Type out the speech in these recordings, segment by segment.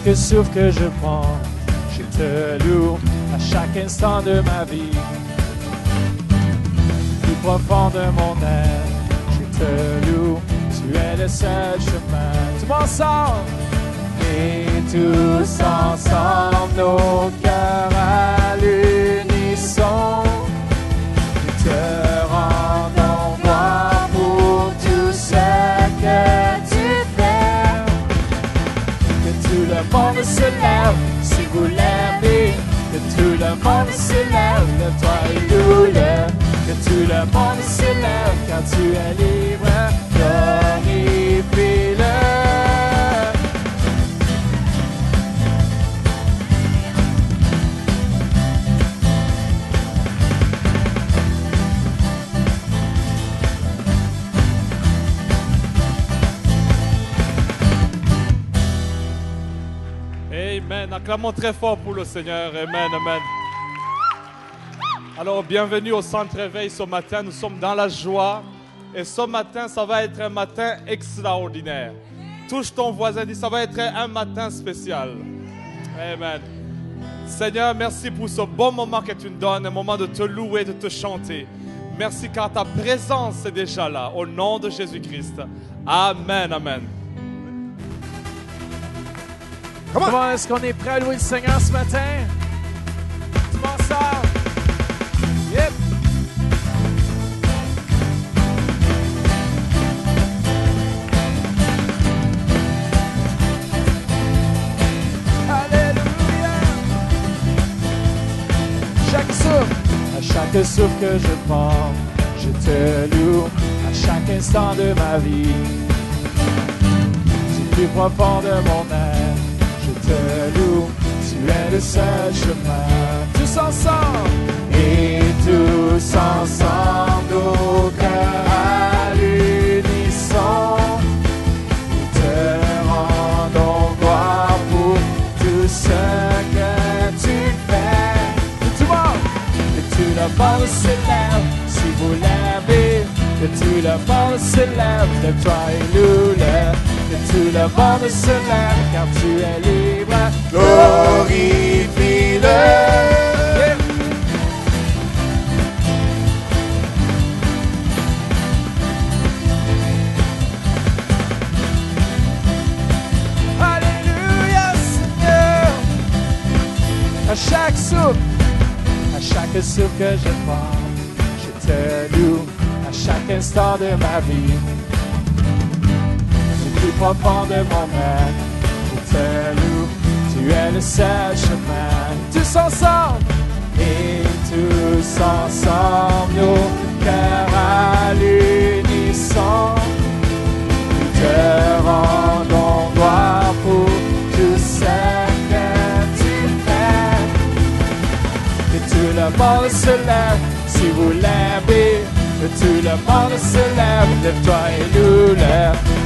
chaque souffle que je prends, je te loue à chaque instant de ma vie. Plus profond de mon être, je te loue, tu es le seul chemin. Tout ensemble! Et tous ensemble, nos cœurs à l'unisson, nous te rendons gloire pour tout ce que tu fais. Que tout le monde se lève si vous l'aimez, que tout le monde se lève, lève-toi et loue-le. Que tout le monde se lève quand tu es libre, glorifie-le. Amen. Acclamons très fort pour le Seigneur. Amen, amen. Alors, bienvenue au Centre Réveil ce matin. Nous sommes dans la joie. Et ce matin, ça va être un matin extraordinaire. Touche ton voisin, dis, ça va être un matin spécial. Amen. Seigneur, merci pour ce bon moment que tu nous donnes, un moment de te louer, de te chanter. Merci car ta présence est déjà là. Au nom de Jésus-Christ. Amen, amen. Comment est-ce qu'on est prêt à louer le Seigneur ce matin? Tout le monde sort. Yep. Alléluia. Chaque souffle, à chaque souffle que je prends, je te loue à chaque instant de ma vie. Du plus profond de mon être, je te loue, tu es le seul chemin. Tous ensemble, et tous ensemble, nos cœurs à l'unisson, nous te rendons gloire pour tout ce que tu fais. Tout le monde, que tout le monde se lève, si vous l'aimez, que tout le monde se lève, lève-toi et loue-le. Que tout le monde se lève car tu es libre, glorifie-le. Yeah. Alléluia Seigneur. À chaque souffle que je prends, je te loue à chaque instant de ma vie. Plus profond de mon être, je te loue, tu es le seul chemin. Tous ensemble, et tous ensemble, nos cœurs à l'unisson, nous te rendons gloire pour tout ce que tu fais. Que tout le monde se lève, si vous l'aimez. Que tout le monde se lève, lève-toi et loue-le.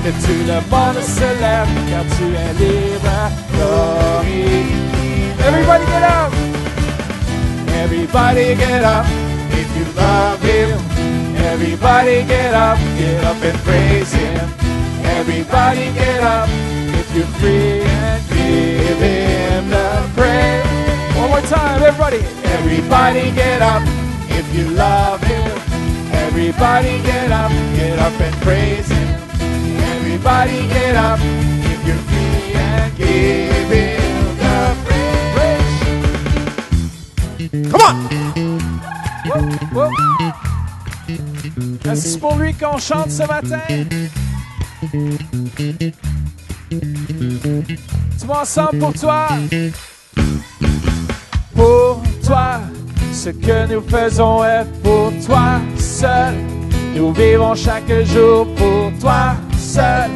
Que tout le monde se lève, car tu es libre, glorifie. Everybody get up! Everybody get up, if you love Him. Everybody get up and praise Him. Everybody get up, if you're free, and give Him the praise. One more time, everybody. Everybody get up, if you love Him. Everybody get up and praise Him. Everybody get up, if you're free, and give Him the praise. Come on! Whoa, whoa. Est-ce que c'est pour lui qu'on chante ce matin? Tout ensemble pour toi. Pour toi. Ce que nous faisons est pour toi seul. Nous vivons chaque jour pour toi seul.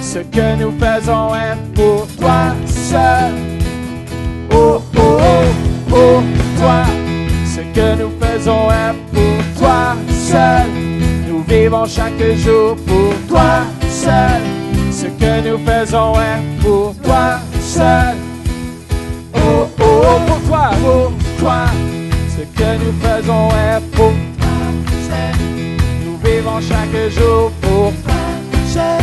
Ce que nous faisons est pour toi seul. Oh, oh, oh, pour toi. Ce que nous faisons est pour toi seul. Nous vivons chaque jour pour toi seul. Ce que nous faisons est pour toi seul. Oh, oh, oh, pour toi, Ce que nous faisons est pour toi seul. Nous vivons chaque jour pour toi seul.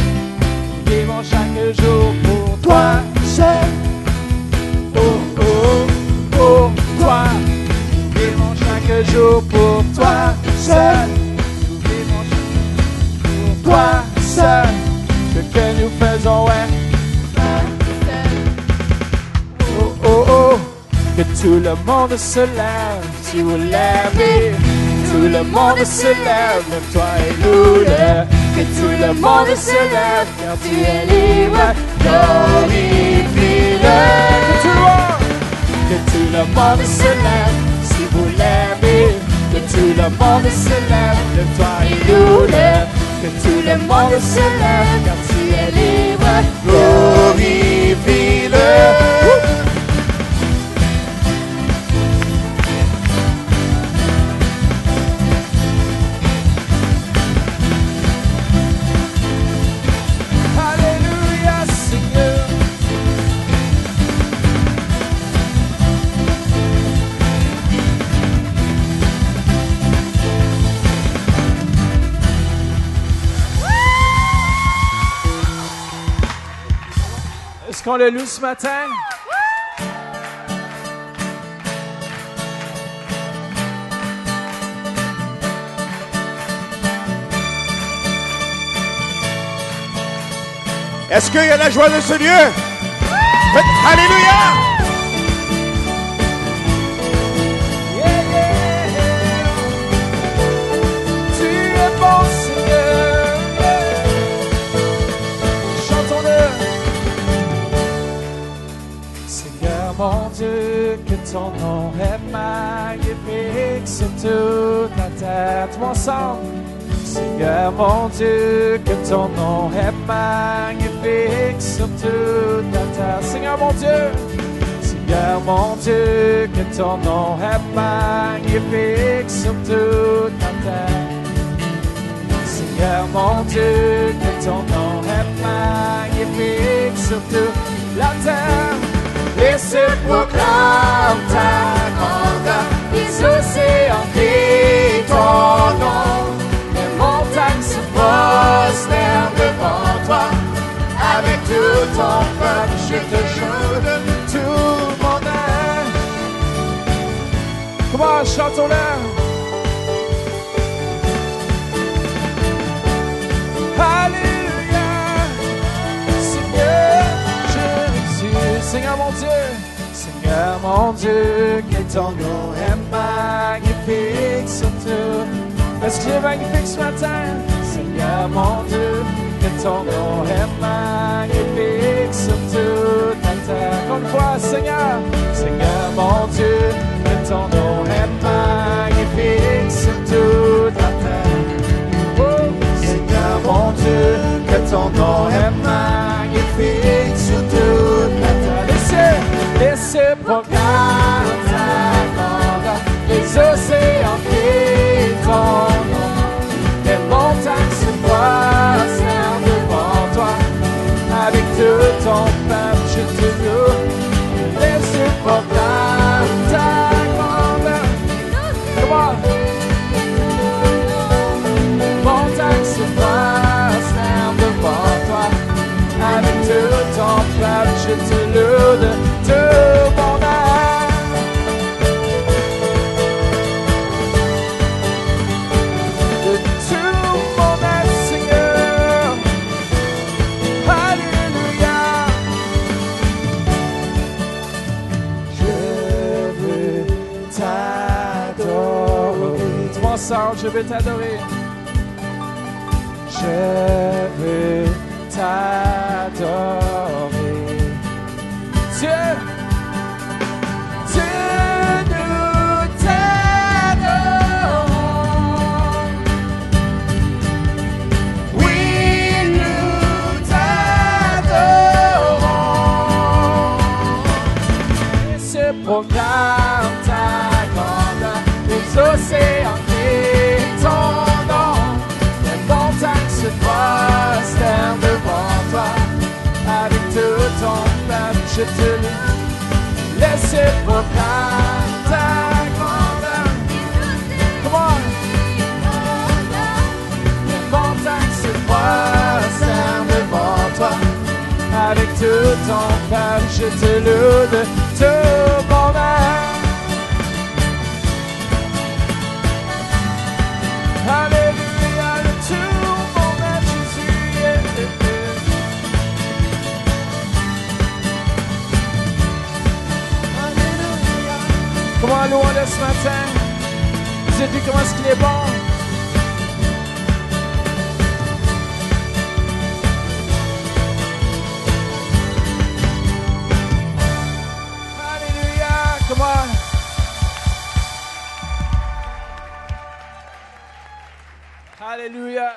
Nous vivons chaque jour pour toi seul. jour pour toi seul. Nous vivons pour toi seul. Ce que nous faisons est oh oh oh. Que tout le monde se lève si vous l'aimez. Tout le monde se lève, même toi et nous le. Que tout le monde se lève car tu es libre. Glorifie-le. Que tout le monde se lève si vous l'aimez. Que tout le monde se lève, même toi et nous le. Que tout le monde se lève car tu es libre. Glorifie-le. Est-ce qu'on le loue ce matin? Est-ce qu'il y a la joie de ce Dieu? Alléluia! Yeah, yeah, yeah. Tu es bon, Seigneur. Chantons-le. Seigneur mon Dieu, que ton nom est magnifique sur toute la terre. Tout ensemble. Seigneur mon Dieu, que ton nom est magnifique sur toute la terre. Seigneur mon Dieu, Seigneur mon Dieu, que ton nom est magnifique sur toute la terre. Seigneur mon Dieu, que ton nom est magnifique sur toute la terre. Et se proclame ta grandeur, les océans crient ton nom. Montagne se prosterne devant toi. Avec tout ton peuple, je te jure de tout mon âme. Comment chantons-le? Alléluia. Seigneur Jésus, Seigneur mon Dieu, Seigneur mon Dieu, que ton nom est magnifique sur tout. Est-ce qu'il est magnifique ce matin? Seigneur mon Dieu, que ton nom est magnifique sur toute la terre. Encore une fois, Seigneur, Seigneur mon Dieu, que ton nom est magnifique sur toute la terre. Oh, Seigneur mon Dieu, que ton nom est magnifique sur toute la terre. Laissez proclamer ta grandeur, les océans crient ton nom, les montagnes se prosternent devant toi. Avec tout ton peuple, je te loue. Laissez proclamer ta grandeur. Come on. Les montagnes se prosternent devant toi. Avec tout ton peuple, je te loue de tout mon âme. Je veux t'adorer. Je veux t'adorer. Dieu, Dieu, nous t'adorons. Oui, nous t'adorons. Et ce proclame ta grandeur, les océans ton nom, les montagnes se prosternent devant toi. Avec tout ton peuple, je te loue. Laissez proclamer ta grandeur. Come on. Les montagnes se prosternent devant toi. Avec tout ton peuple, je te loue de tout mon âme. Comment louons-le ce matin. Dites-lui comment est-ce qu'il est bon. Alléluia. Come on. Alléluia.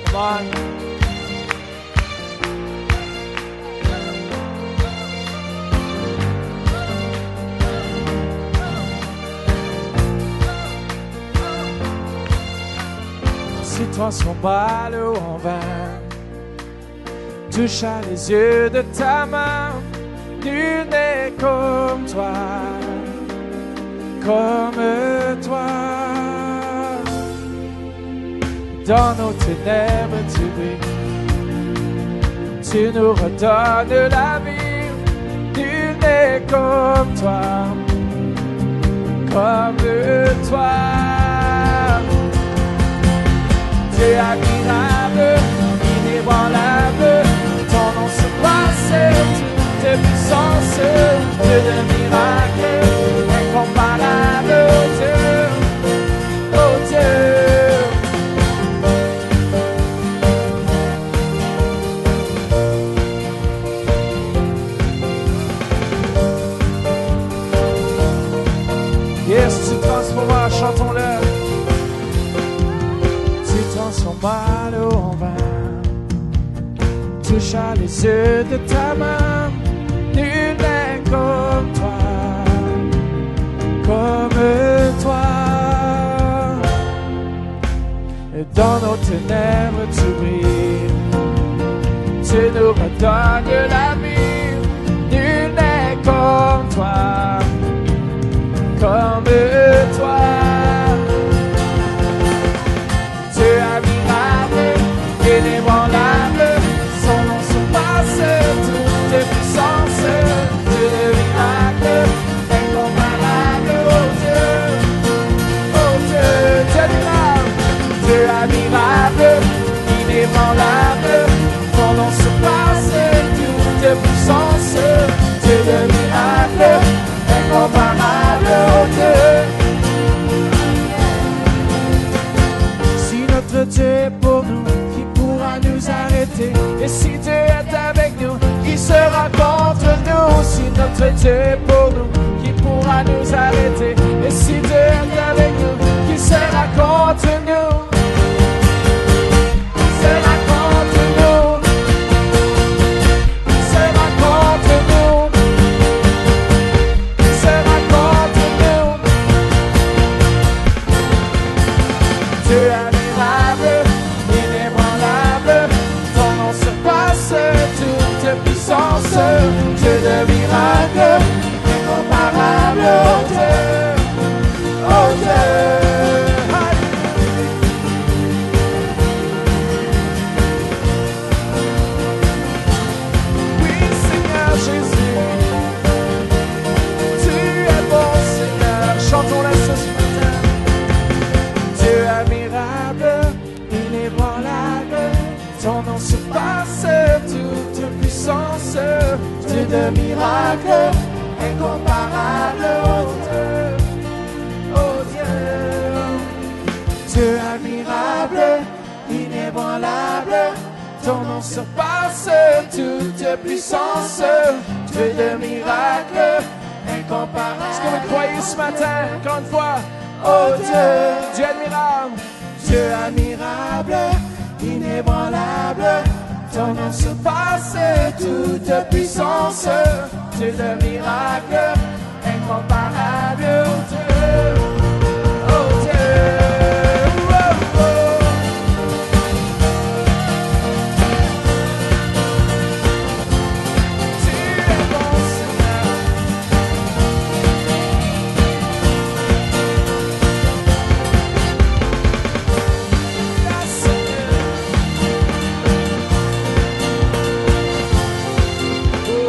Come on. Si transforma l'eau en vin, toucha les yeux de ta main, nul n'est comme toi, comme toi. Dans nos ténèbres tu brilles, tu nous redonnes la vie, nul n'est comme toi, comme toi. Dieu admirable, inébranlable, ton nom surpasse toute puissance, Dieu de miracles, incomparable, oh Dieu, oh Dieu. Yes, tu transformas, chantons-le. Tu transformas l'eau en vin, toucha les yeux de ta main, nul n'est comme toi, comme toi. Et dans nos ténèbres tu brilles, tu nous redonnes la vie, nul n'est comme toi, comme toi. Dieu admirable, inébranlable, son nom surpasse toute puissance, Dieu de miracles, incomparable, oh Dieu, oh Dieu. Dieu admirable, inébranlable, son nom surpasse toute puissance, Dieu de miracles, incomparable, oh Dieu. Si notre Dieu est pour nous, qui pourra nous arrêter? Et si Dieu est avec nous, qui sera contre nous? Si notre Dieu est pour nous, qui pourra nous arrêter? Et si Dieu est avec nous, qui sera contre nous? Qui sera contre nous? Qui sera contre nous? Qui sera contre nous? Dieu admirable, inébranlable, ton nom surpasse toute puissance, Dieu de miracles, incomparable, oh Dieu, oh Dieu. Oui, Seigneur Jésus, tu es bon, Seigneur, chantons-le ce matin. Dieu admirable, inébranlable, ton nom surpasse toute puissance, Dieu de miracles, incomparable, oh Dieu, oh Dieu. Dieu admirable, inébranlable, ton nom surpasse toute puissance, Dieu de miracles, incomparable. Est-ce que vous croyez ce matin, encore une fois? Oh Dieu, Dieu admirable, Dieu admirable, inébranlable, ton nom surpasse toute puissance, Dieu de miracles, incomparable, oh Dieu, oh Dieu, oh, oh. Tu es bon, Seigneur. Oh,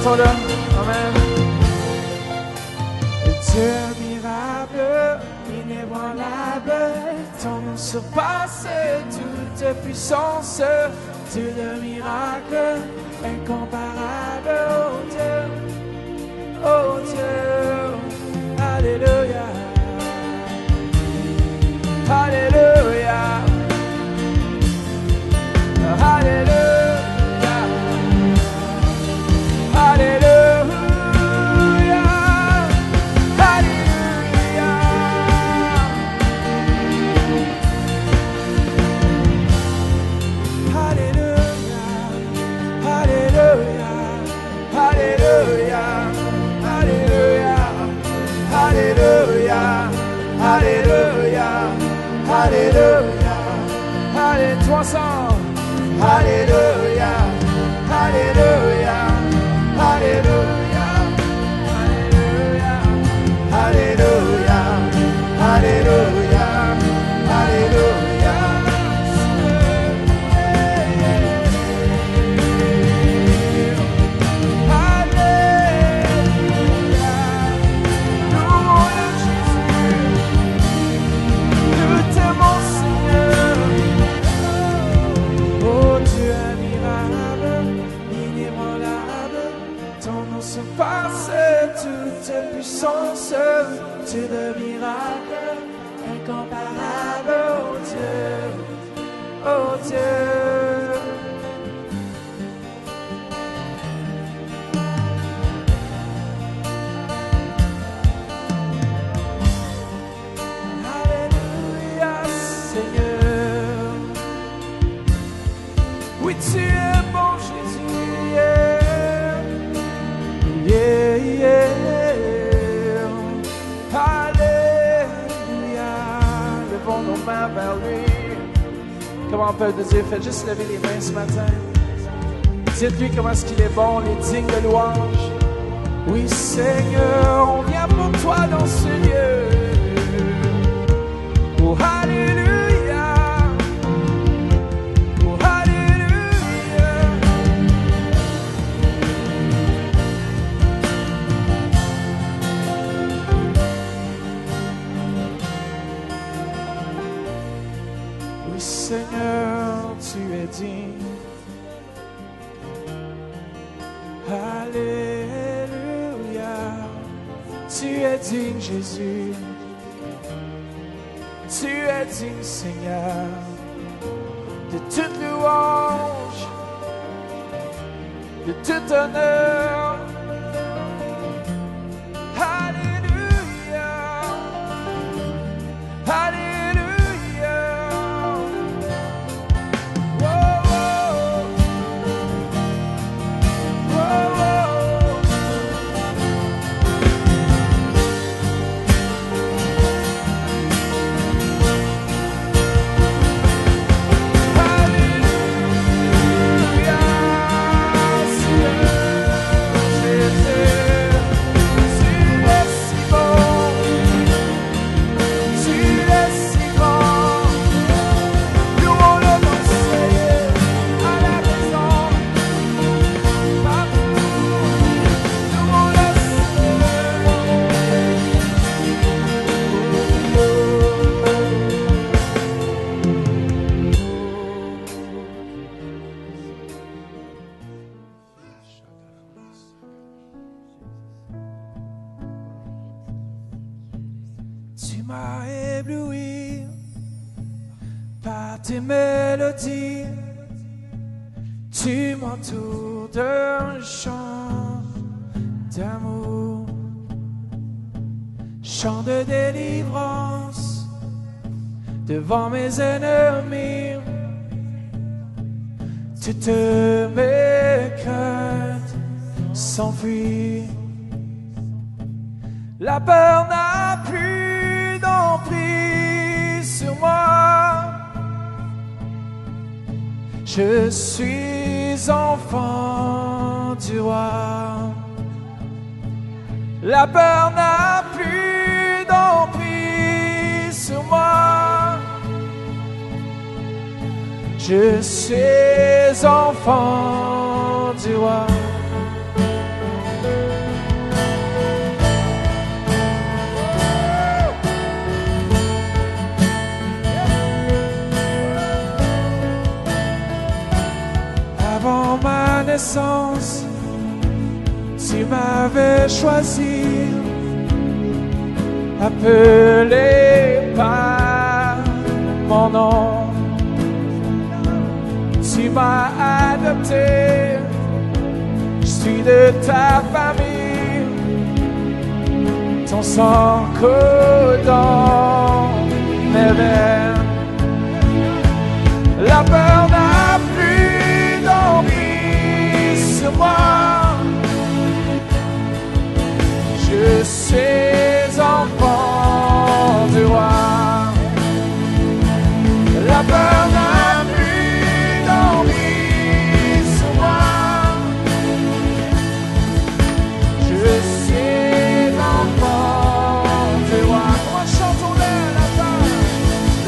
chantons-le. Amen. Dieu admirable, inébranlable, ton nom surpasse toute puissance. Dieu de miracle, incomparable, oh Dieu, oh Dieu. Alléluia, Alléluia, Alléluia. Alléluia, Alléluia, toi ensemble. Alléluia, Alléluia, Alléluia, Alléluia, Alléluia, Alléluia, Alléluia. Passe toute puissance, Dieu de miracle, incomparable, oh Dieu, oh Dieu. Alléluia, Seigneur. Oui, tu es bon, Jésus. Yeah, yeah. Alléluia. Levons nos mains vers lui. Comment on peut le dire? Faites juste lever les mains ce matin. Dites-lui comment est-ce qu'il est bon, il est digne de louange. Oui, Seigneur, on vient pour toi dans ce lieu. Oh, Alléluia. Oh, Alléluia. Oui, Seigneur, tu es digne. Alléluia, tu es digne, Jésus. Tu es digne, Seigneur, de toute louange, de tout honneur. Alléluia, Alléluia. Oh, oh. Tu m'as ébloui par tes mélodies, tu m'entoures d'un chant d'amour, chant de délivrance devant mes ennemis. Toutes mes craintes s'enfuient, la peur n'a plus d'emprise sur moi. Je suis enfant du roi. La peur n'a plus d'emprise sur moi. Je suis enfant du roi. choisi, appelé par mon nom. Tu m'as adopté, je suis de ta famille. Ton sang coule dans mes veines. La peur n'a plus d'emprise sur moi. Je suis enfant du roi. La peur n'a plus d'emprise sur moi. Je suis enfant du roi. Comment chantons-le, la peur?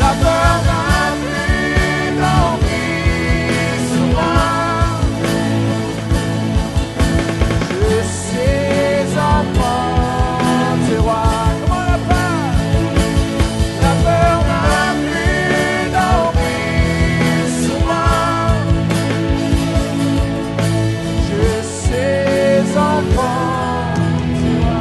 La peur n'a plus d'emprise sur moi. Je suis enfant du roi. Comment la peur? La peur n'a plus d'emprise sur moi. Je suis enfant du roi.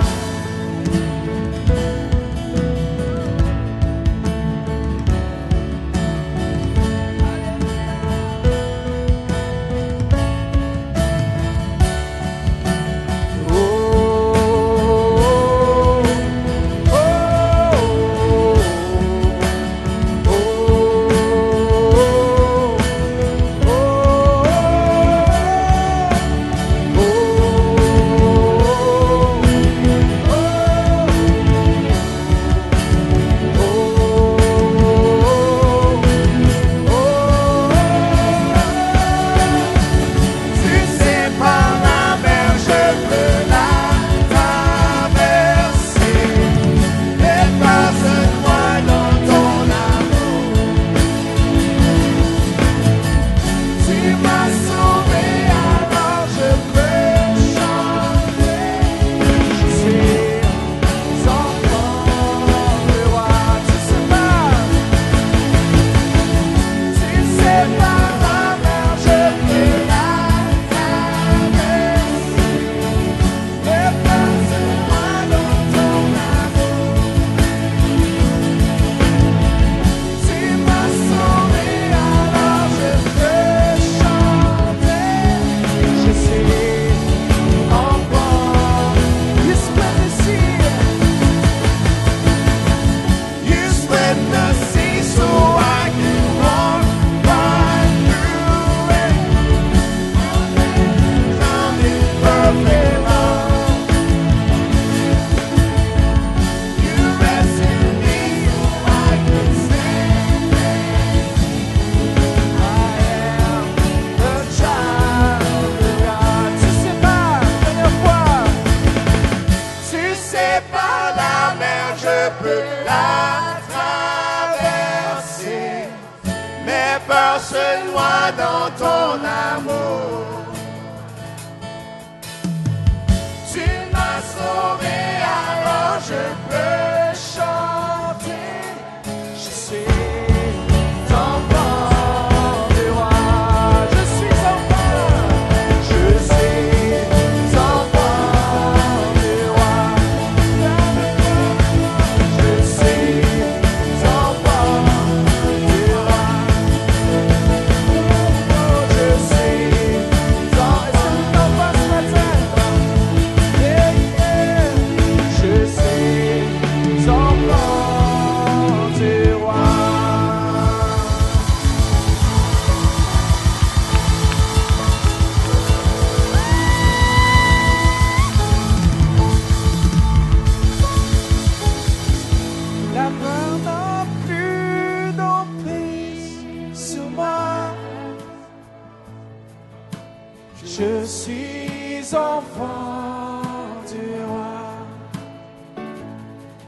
Je suis enfant du roi.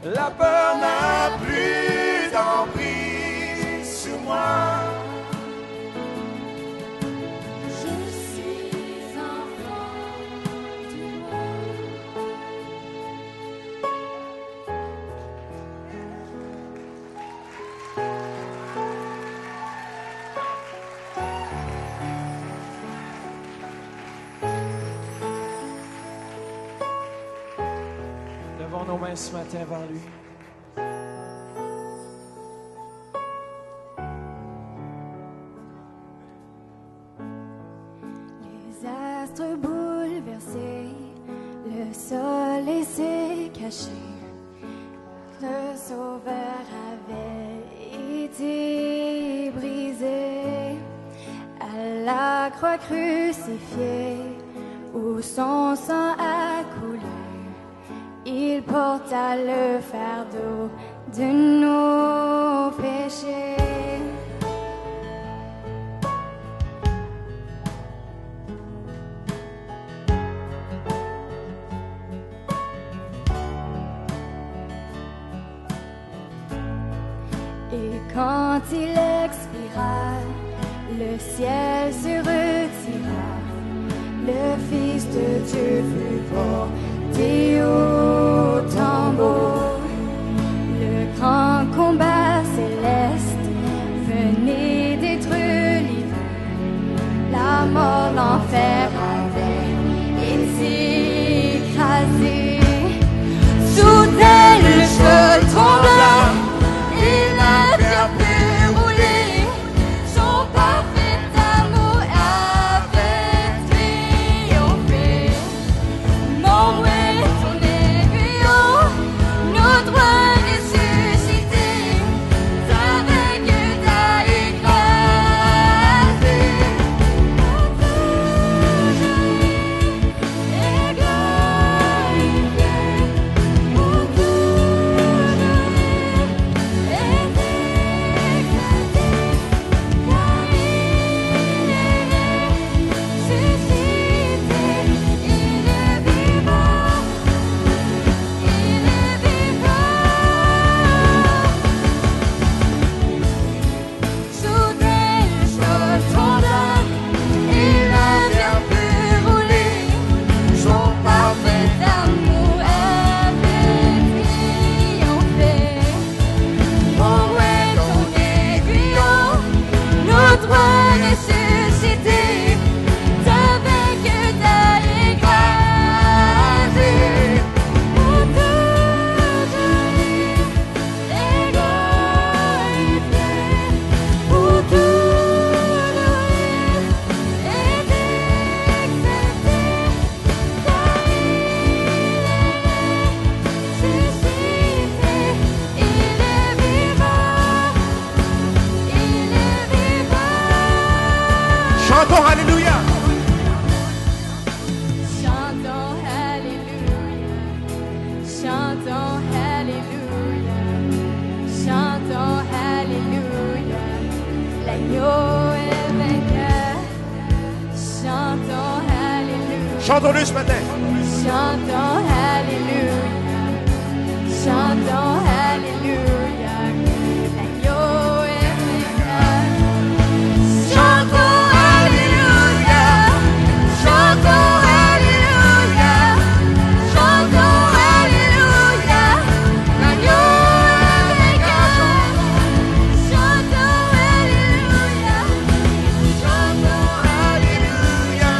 La peur n'a plus d'emprise sur moi. Je suis enfant du roi. mains ce matin vers lui. Les astres bouleversés, le soleil s'est caché. Le Sauveur avait été brisé à la croix crucifiée où son sang a coulé. Il porta le fardeau de nos péchés. Et quand il expira, le ciel se retira. Le Fils de Dieu fut porté au tombeau. Le grand combat céleste venait d'être livré. La mort, l'enfer avait été écrasé. Soudain le feu trembla. Il n'a pu rouler, son parfait amour avait triomphé. Mon est ton aiguillon, nos droits ressuscités, avec ta écrasé. Et glorifié, pour toujours Chantons Alléluia. Chantons Alléluia, chantons Alléluia, chantons Alléluia, l'agneau est vainqueur. Chantons Alléluia, Chantons-le ce matin. chantons Alléluia, chantons Alléluia, l'agneau est vainqueur. Chantons Alléluia, chantons Alléluia, chantons Alléluia, l'agneau est vainqueur. Chantons Alléluia, chantons Alléluia,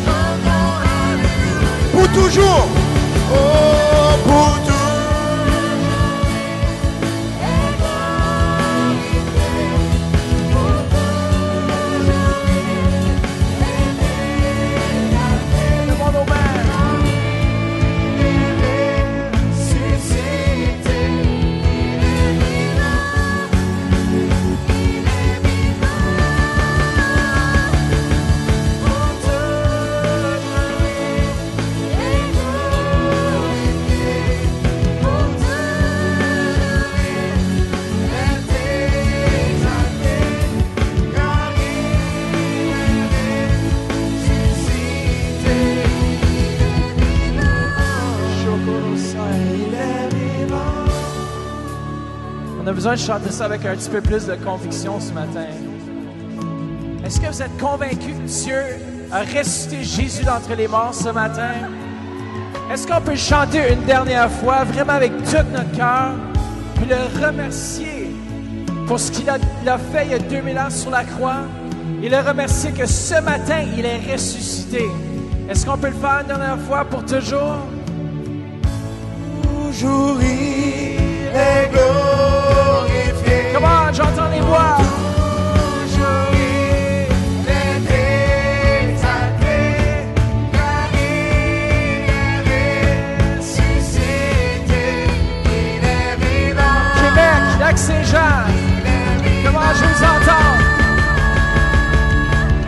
chantons Alléluia. Pour toujours. Oh, pour toujours. Demande au Père. On a besoin de chanter ça avec un petit peu plus de conviction ce matin. Est-ce que vous êtes convaincus que Dieu a ressuscité Jésus d'entre les morts ce matin? Est-ce qu'on peut chanter une dernière fois, vraiment avec tout notre cœur, puis le remercier pour ce qu'il a fait il y a 2000 ans sur la croix, et le remercier que ce matin, il est ressuscité? Est-ce qu'on peut le faire une dernière fois pour toujours? toujours il est glorifié. Come on, j'entends les voix. Toujours il est exalté, car il est ressuscité, il est vivant. Québec, Lac-Saint-Jean. Comment je vous entends?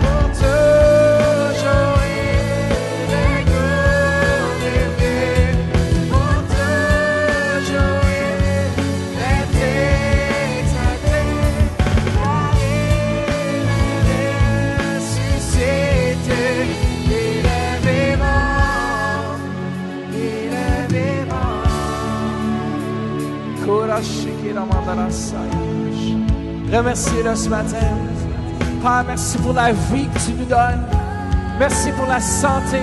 Pour toujours il est glorifié, pour toujours il est exalté, car il est ressuscité, il est vivant, il est vivant. Remercie-le ce matin. Père, merci pour la vie que tu nous donnes. Merci pour la santé.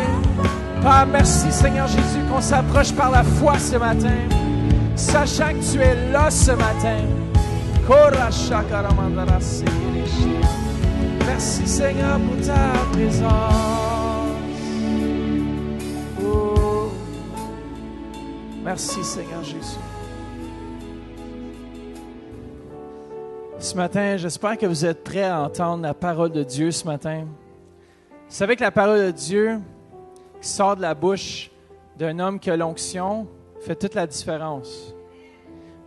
Père, merci Seigneur Jésus qu'on s'approche par la foi ce matin, sachant que tu es là ce matin. Merci Seigneur pour ta présence. Oh. Merci Seigneur Jésus. Ce matin, j'espère que vous êtes prêts à entendre la parole de Dieu ce matin. Vous savez que la parole de Dieu qui sort de la bouche d'un homme qui a l'onction fait toute la différence.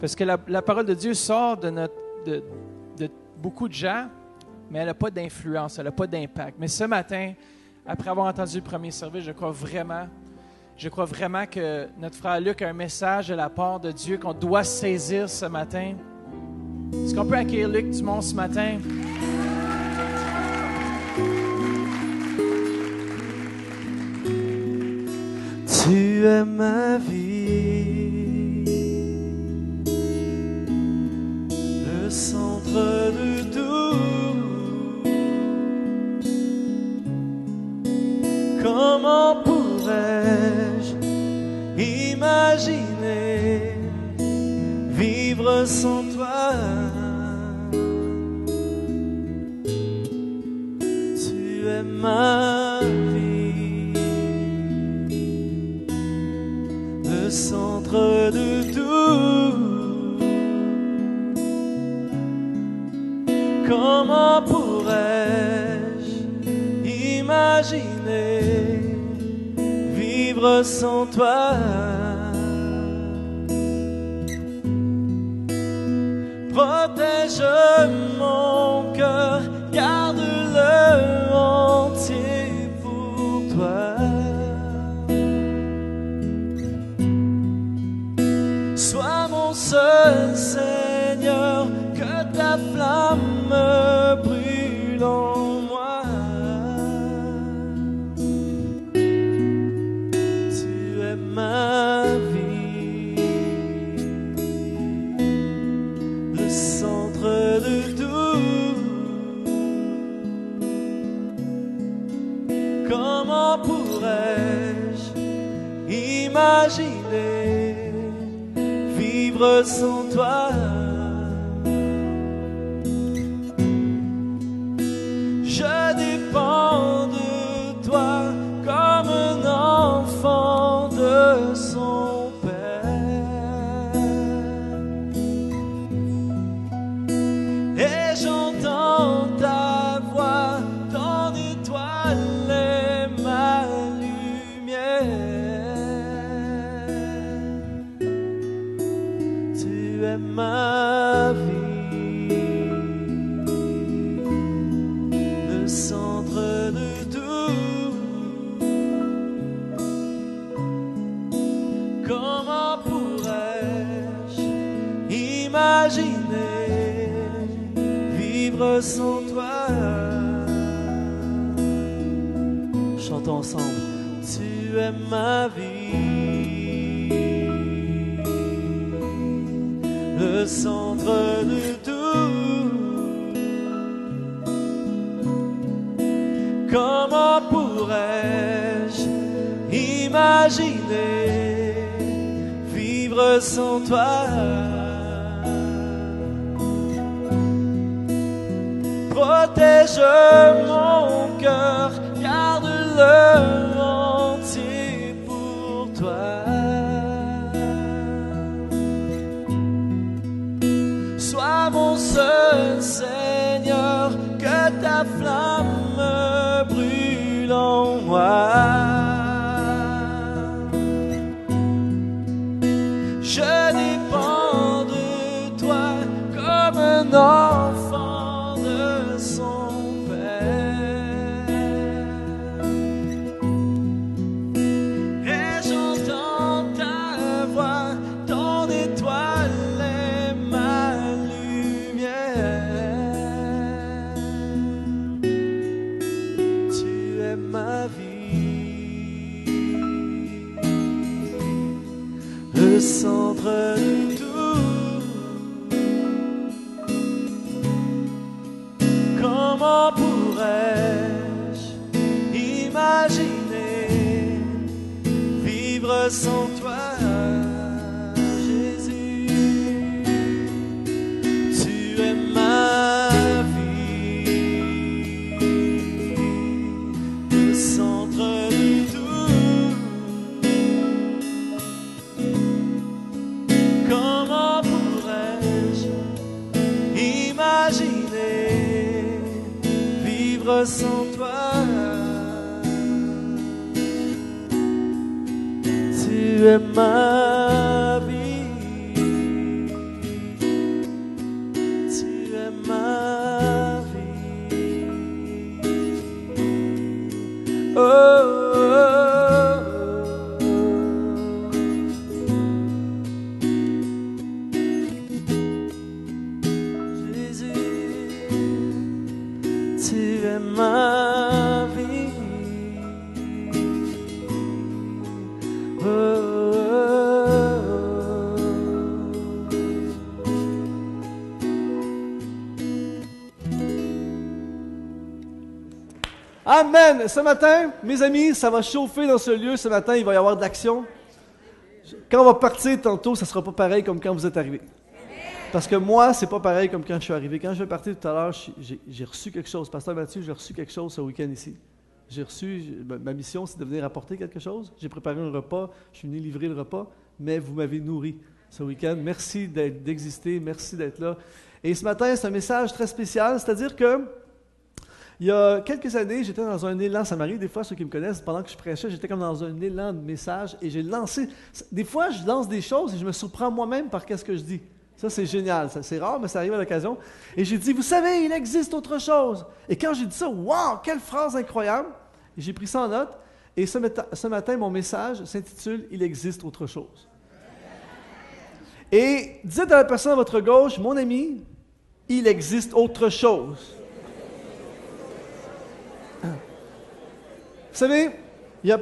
Parce que la parole de Dieu sort de beaucoup de gens, mais elle n'a pas d'influence, elle n'a pas d'impact. Mais ce matin, après avoir entendu le premier service, je crois vraiment que notre frère Luc a un message de la part de Dieu qu'on doit saisir ce matin. Est-ce qu'on peut accueillir Luc Dumont ce matin? Tu es ma vie, le centre de tout. Comment pourrais-je imaginer vivre sans toi? Tu es ma vie, le centre de tout. Comment pourrais-je imaginer vivre sans toi? Protège mon cœur, garde-le entier pour toi. Sois mon seul Seigneur, que ta flamme brûle en moi. Tu es ma vie, le centre de tout. Comment pourrais-je imaginer vivre sans toi? Je dépends de toi comme un enfant de son père, et j'entends ta voix, ton étoile est ma lumière. Tu es ma vie, le centre de tout. Comment pourrais-je imaginer vivre sans toi? Chantons ensemble. Tu es ma vie, le centre de tout. Comment pourrais-je imaginer vivre sans toi? Protège mon cœur, garde-le entier pour toi. sois mon seul Seigneur, que ta flamme brûle en moi. Je dépends de toi comme un enfant de son Père. Et j'entends ta voix, ton étoile est ma lumière. Tu es ma vie, le centre de tout. Comment pourrais-je imaginer vivre sans toi, Jésus? Tu es ma vie, le centre de tout. Comment pourrais-je imaginer vivre sans toi? Tu es ma vie, tu es ma vie. Oh, oh, oh. Jésus, tu es ma vie. Oh, oh, oh. Amen. Ce matin, mes amis, ça va chauffer dans ce lieu. Ce matin, il va y avoir de l'action. Quand on va partir tantôt, ça ne sera pas pareil comme quand vous êtes arrivés. Parce que moi, c'est pas pareil comme quand je suis arrivé. Quand je vais partir tout à l'heure, j'ai reçu quelque chose. Pasteur Mathieu, j'ai reçu quelque chose ce week-end ici. Ma mission, c'est de venir apporter quelque chose. J'ai préparé un repas, je suis venu livrer le repas, mais vous m'avez nourri ce week-end. Merci d'exister, merci d'être là. Et ce matin, c'est un message très spécial, c'est-à-dire que il y a quelques années, j'étais dans un élan, ça m'arrive des fois, ceux qui me connaissent, pendant que je prêchais, j'étais comme dans un élan de message et j'ai lancé, des fois je lance des choses et je me surprends moi-même par qu'est-ce que je dis. Ça, c'est génial, ça, c'est rare, mais ça arrive à l'occasion. Et j'ai dit, vous savez, il existe autre chose. Et quand j'ai dit ça, wow, quelle phrase incroyable! Et j'ai pris ça en note. Et ce matin, mon message s'intitule « Il existe autre chose ». Et dites à la personne à votre gauche, mon ami, il existe autre chose. Vous savez, il y a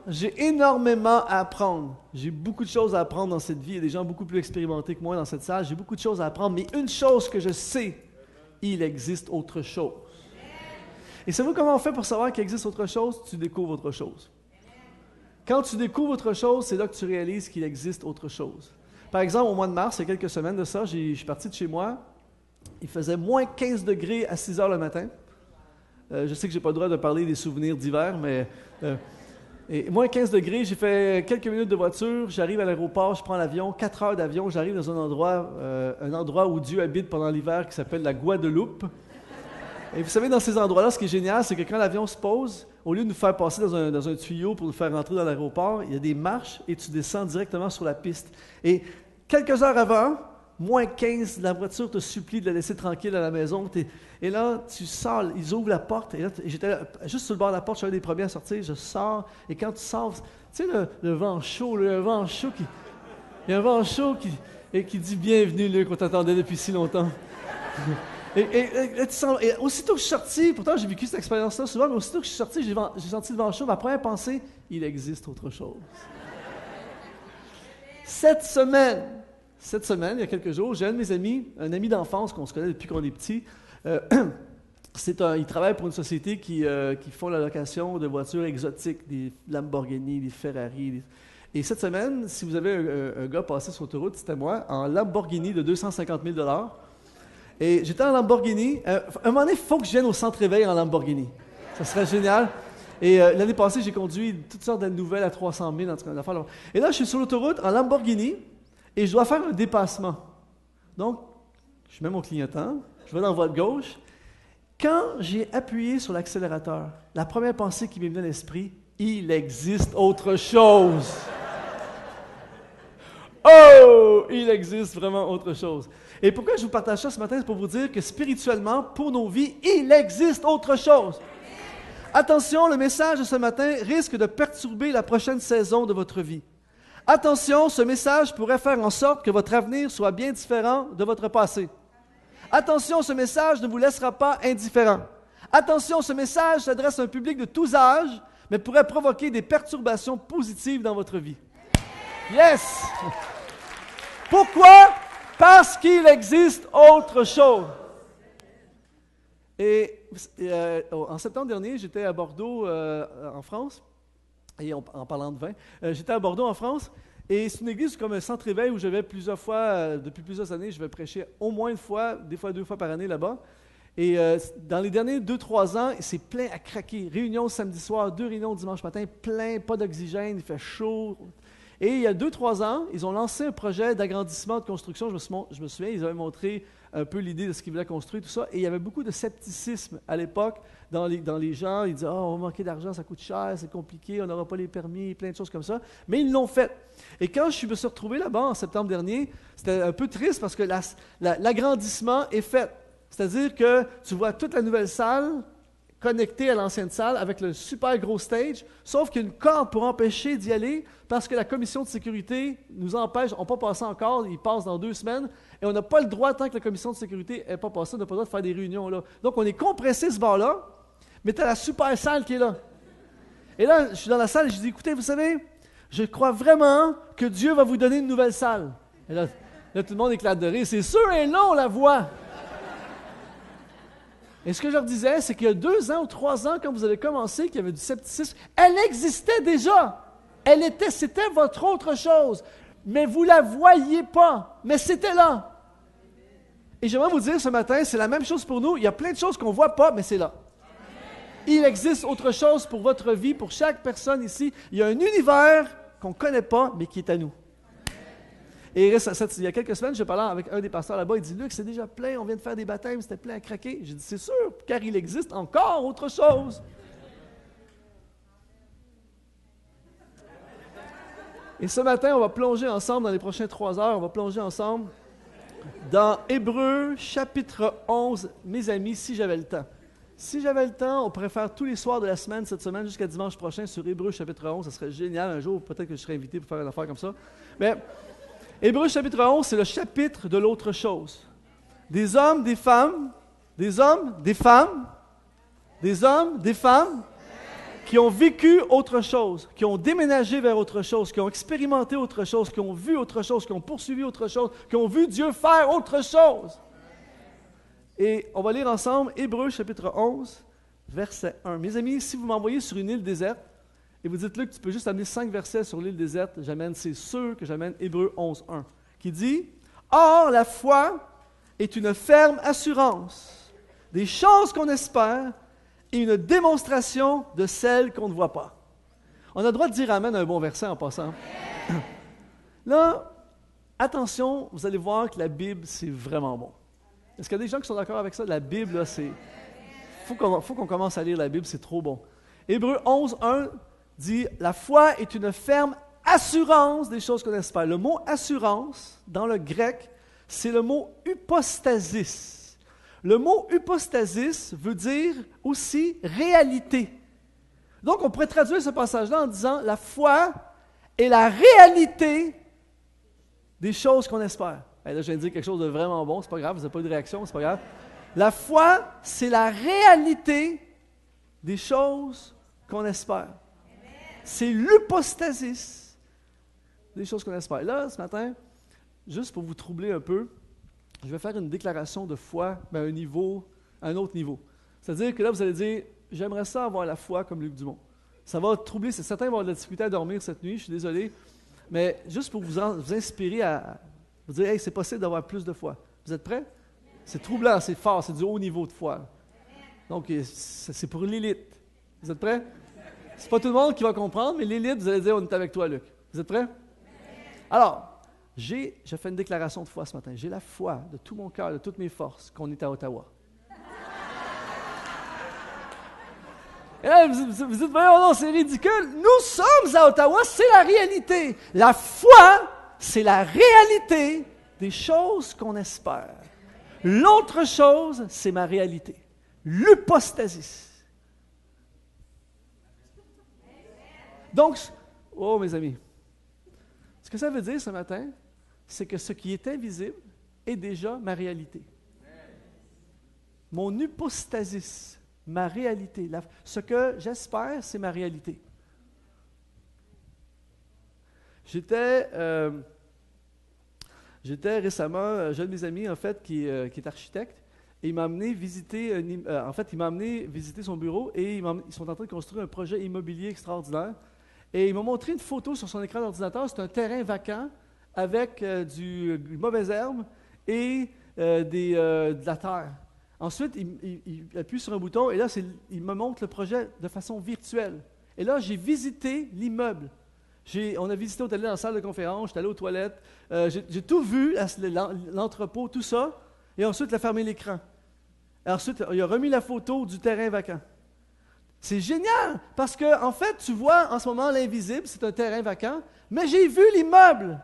j'ai énormément à apprendre. J'ai beaucoup de choses à apprendre dans cette vie. Il y a des gens beaucoup plus expérimentés que moi dans cette salle. J'ai beaucoup de choses à apprendre, mais une chose que je sais, il existe autre chose. Et savez-vous comment on fait pour savoir qu'il existe autre chose? Tu découvres autre chose. Quand tu découvres autre chose, c'est là que tu réalises qu'il existe autre chose. Par exemple, au mois de mars, il y a quelques semaines de ça, je suis parti de chez moi. Il faisait moins 15 degrés à 6 heures le matin. Je sais que je n'ai pas le droit de parler des souvenirs d'hiver, mais... et moins 15 degrés, j'ai fait quelques minutes de voiture, j'arrive à l'aéroport, je prends l'avion, 4 heures d'avion, j'arrive dans un endroit où Dieu habite pendant l'hiver qui s'appelle la Guadeloupe. Et vous savez, dans ces endroits-là, ce qui est génial, c'est que quand l'avion se pose, au lieu de nous faire passer dans un tuyau pour nous faire rentrer dans l'aéroport, il y a des marches et tu descends directement sur la piste. Et quelques heures avant, moins 15, la voiture te supplie de la laisser tranquille à la maison. Et là, tu sors, ils ouvrent la porte. Et là, j'étais là, juste sur le bord de la porte, je suis un des premiers à sortir. Je sors. Et quand tu sors, tu sais, le vent chaud, il y a un vent chaud qui dit « Bienvenue, Luc, on t'attendait depuis si longtemps. » Et aussitôt que je suis sorti, pourtant j'ai vécu cette expérience-là souvent, mais aussitôt que je suis sorti, j'ai senti le vent chaud. Ma première pensée, il existe autre chose. Cette semaine, il y a quelques jours, j'ai un de mes amis, un ami d'enfance qu'on se connaît depuis qu'on est petit. Il travaille pour une société qui font la location de voitures exotiques, des Lamborghini, des Ferrari. Et cette semaine, si vous avez un gars passé sur l'autoroute, c'était moi, en Lamborghini de 250 000 $. Et j'étais en Lamborghini. À un moment donné, il faut que je vienne au centre-éveil en Lamborghini. Ça serait génial. Et l'année passée, j'ai conduit toutes sortes de nouvelles à 300 000, en tout cas, une affaire là. Et là, je suis sur l'autoroute en Lamborghini. et je dois faire un dépassement. Donc, je mets mon clignotant, je vais dans la voie de gauche. Quand j'ai appuyé sur l'accélérateur, la première pensée qui m'est venue à l'esprit, il existe autre chose. Oh, il existe vraiment autre chose. Et pourquoi je vous partage ça ce matin, c'est pour vous dire que spirituellement, pour nos vies, il existe autre chose. Attention, le message de ce matin risque de perturber la prochaine saison de votre vie. Attention, ce message pourrait faire en sorte que votre avenir soit bien différent de votre passé. Attention, ce message ne vous laissera pas indifférent. Attention, ce message s'adresse à un public de tous âges, mais pourrait provoquer des perturbations positives dans votre vie. Yes! Pourquoi? Parce qu'il existe autre chose. Et en septembre dernier, j'étais à Bordeaux, en France, et en parlant de vin, j'étais à Bordeaux, en France, et c'est une église comme un centre éveil où je vais plusieurs fois, depuis plusieurs années, je vais prêcher au moins une fois, des fois 2 fois par année là-bas. Et dans les derniers 2-3 ans, c'est plein à craquer. Réunion samedi soir, 2 réunions dimanche matin, plein, pas d'oxygène, il fait chaud. Et il y a 2-3 ans, ils ont lancé un projet d'agrandissement de construction. Je me souviens, ils avaient montré un peu l'idée de ce qu'ils voulaient construire, tout ça. Et il y avait beaucoup de scepticisme à l'époque dans les gens. Ils disaient « on va manquer d'argent, ça coûte cher, c'est compliqué, on n'aura pas les permis, plein de choses comme ça. » Mais ils l'ont fait. Et quand je me suis retrouvé là-bas en septembre dernier, c'était un peu triste parce que l'agrandissement est fait. C'est-à-dire que tu vois toute la nouvelle salle connectée à l'ancienne salle avec le super gros stage, sauf qu'il y a une corde pour empêcher d'y aller parce que la commission de sécurité nous empêche, on n'a pas passé encore, il passe dans 2 semaines, et on n'a pas le droit, tant que la commission de sécurité n'est pas passée, on n'a pas le droit de faire des réunions là. Donc on est compressé ce bord-là, mais tu as la super salle qui est là. Et là, je suis dans la salle et je dis, écoutez, vous savez, je crois vraiment que Dieu va vous donner une nouvelle salle. Et là tout le monde éclate de rire, c'est sûr et non, on la voit. Et ce que je leur disais, c'est qu'il y a 2 ans ou 3 ans, quand vous avez commencé, qu'il y avait du scepticisme, elle existait déjà. C'était votre autre chose. Mais vous ne la voyiez pas. Mais c'était là. Et j'aimerais vous dire ce matin, c'est la même chose pour nous. Il y a plein de choses qu'on ne voit pas, mais c'est là. Il existe autre chose pour votre vie, pour chaque personne ici. Il y a un univers qu'on ne connaît pas, mais qui est à nous. Et il y a quelques semaines, je parlais avec un des pasteurs là-bas, il dit « Luc, c'est déjà plein, on vient de faire des baptêmes, c'était plein à craquer. » J'ai dit « C'est sûr, car il existe encore autre chose. » Et ce matin, on va plonger ensemble, dans les prochaines 3 heures, on va plonger ensemble dans Hébreux, chapitre 11. Mes amis, si j'avais le temps. Si j'avais le temps, on pourrait faire tous les soirs de la semaine, cette semaine, jusqu'à dimanche prochain, sur Hébreux, chapitre 11. Ça serait génial. Un jour, peut-être que je serais invité pour faire une affaire comme ça. Mais Hébreux chapitre 11, c'est le chapitre de l'autre chose. Des hommes, des femmes, des hommes, des femmes, des hommes, des femmes qui ont vécu autre chose, qui ont déménagé vers autre chose, qui ont expérimenté autre chose, qui ont vu autre chose, qui ont poursuivi autre chose, qui ont vu Dieu faire autre chose. Et on va lire ensemble Hébreux chapitre 11, verset 1. Mes amis, si vous m'envoyez sur une île déserte, et vous dites, Luc, tu peux juste amener 5 versets sur l'île déserte. C'est sûr que j'amène Hébreux 11, 1, qui dit « Or, la foi est une ferme assurance des choses qu'on espère et une démonstration de celles qu'on ne voit pas. » On a le droit de dire « Amen » à un bon verset en passant. Là, attention, vous allez voir que la Bible, c'est vraiment bon. Est-ce qu'il y a des gens qui sont d'accord avec ça? La Bible, là, c'est... Faut qu'on commence à lire la Bible, c'est trop bon. Hébreux 11, 1 dit « La foi est une ferme assurance des choses qu'on espère. » Le mot « assurance », dans le grec, c'est le mot « hypostasis ». Le mot « hypostasis » veut dire aussi « réalité ». Donc, on pourrait traduire ce passage-là en disant « La foi est la réalité des choses qu'on espère. » Là, je viens de dire quelque chose de vraiment bon, c'est pas grave, vous n'avez pas eu de réaction, c'est pas grave. La foi, c'est la réalité des choses qu'on espère. C'est l'hypostasis des choses qu'on espère. Là, ce matin, juste pour vous troubler un peu, je vais faire une déclaration de foi à un autre niveau. C'est-à-dire que là, vous allez dire, j'aimerais ça avoir la foi comme Luc Dumont. Ça va troubler, certains vont avoir de la difficulté à dormir cette nuit, je suis désolé, mais juste pour vous inspirer à vous dire, hey, c'est possible d'avoir plus de foi. Vous êtes prêts? C'est troublant, c'est fort, c'est du haut niveau de foi. Donc, c'est pour l'élite. Vous êtes prêts? C'est pas tout le monde qui va comprendre, mais l'élite, vous allez dire, on est avec toi, Luc. Vous êtes prêts? Alors, j'ai fait une déclaration de foi ce matin. J'ai la foi de tout mon cœur, de toutes mes forces, qu'on est à Ottawa. Et là, vous dites, voyons, non, c'est ridicule. Nous sommes à Ottawa, c'est la réalité. La foi, c'est la réalité des choses qu'on espère. L'autre chose, c'est ma réalité. L'hypostasis. Donc, oh mes amis, ce que ça veut dire ce matin, c'est que ce qui est invisible est déjà ma réalité. Mon hypostasis, ma réalité. Ce que j'espère, c'est ma réalité. J'étais récemment, j'ai un de mes amis, en fait, qui est architecte, et il m'a amené visiter, visiter son bureau, et ils sont en train de construire un projet immobilier extraordinaire. Et il m'a montré une photo sur son écran d'ordinateur. C'est un terrain vacant avec du mauvais herbe et de la terre. Ensuite, il appuie sur un bouton et là, il me montre le projet de façon virtuelle. Et là, j'ai visité l'immeuble. On a visité, on est allé dans la salle de conférence, j'étais allé aux toilettes. J'ai tout vu, l'entrepôt, tout ça. Et ensuite, il a fermé l'écran. Et ensuite, il a remis la photo du terrain vacant. C'est génial, parce que en fait, tu vois en ce moment l'invisible, c'est un terrain vacant, mais j'ai vu l'immeuble.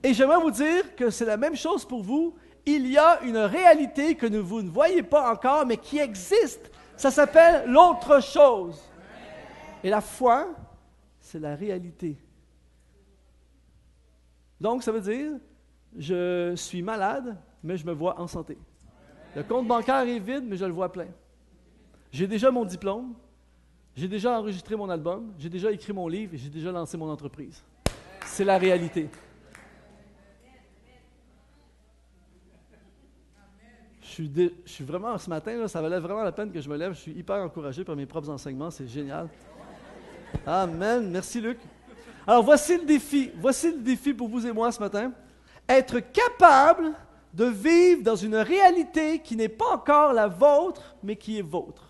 Et j'aimerais vous dire que c'est la même chose pour vous. Il y a une réalité que vous ne voyez pas encore, mais qui existe. Ça s'appelle l'autre chose. Et la foi, c'est la réalité. Donc, ça veut dire, je suis malade, mais je me vois en santé. Le compte bancaire est vide, mais je le vois plein. J'ai déjà mon diplôme. J'ai déjà enregistré mon album, j'ai déjà écrit mon livre et j'ai déjà lancé mon entreprise. C'est la réalité. Je suis vraiment, ce matin, là, ça valait vraiment la peine que je me lève. Je suis hyper encouragé par mes propres enseignements, c'est génial. Amen. Merci Luc. Alors voici le défi. Voici le défi pour vous et moi ce matin. Être capable de vivre dans une réalité qui n'est pas encore la vôtre, mais qui est vôtre.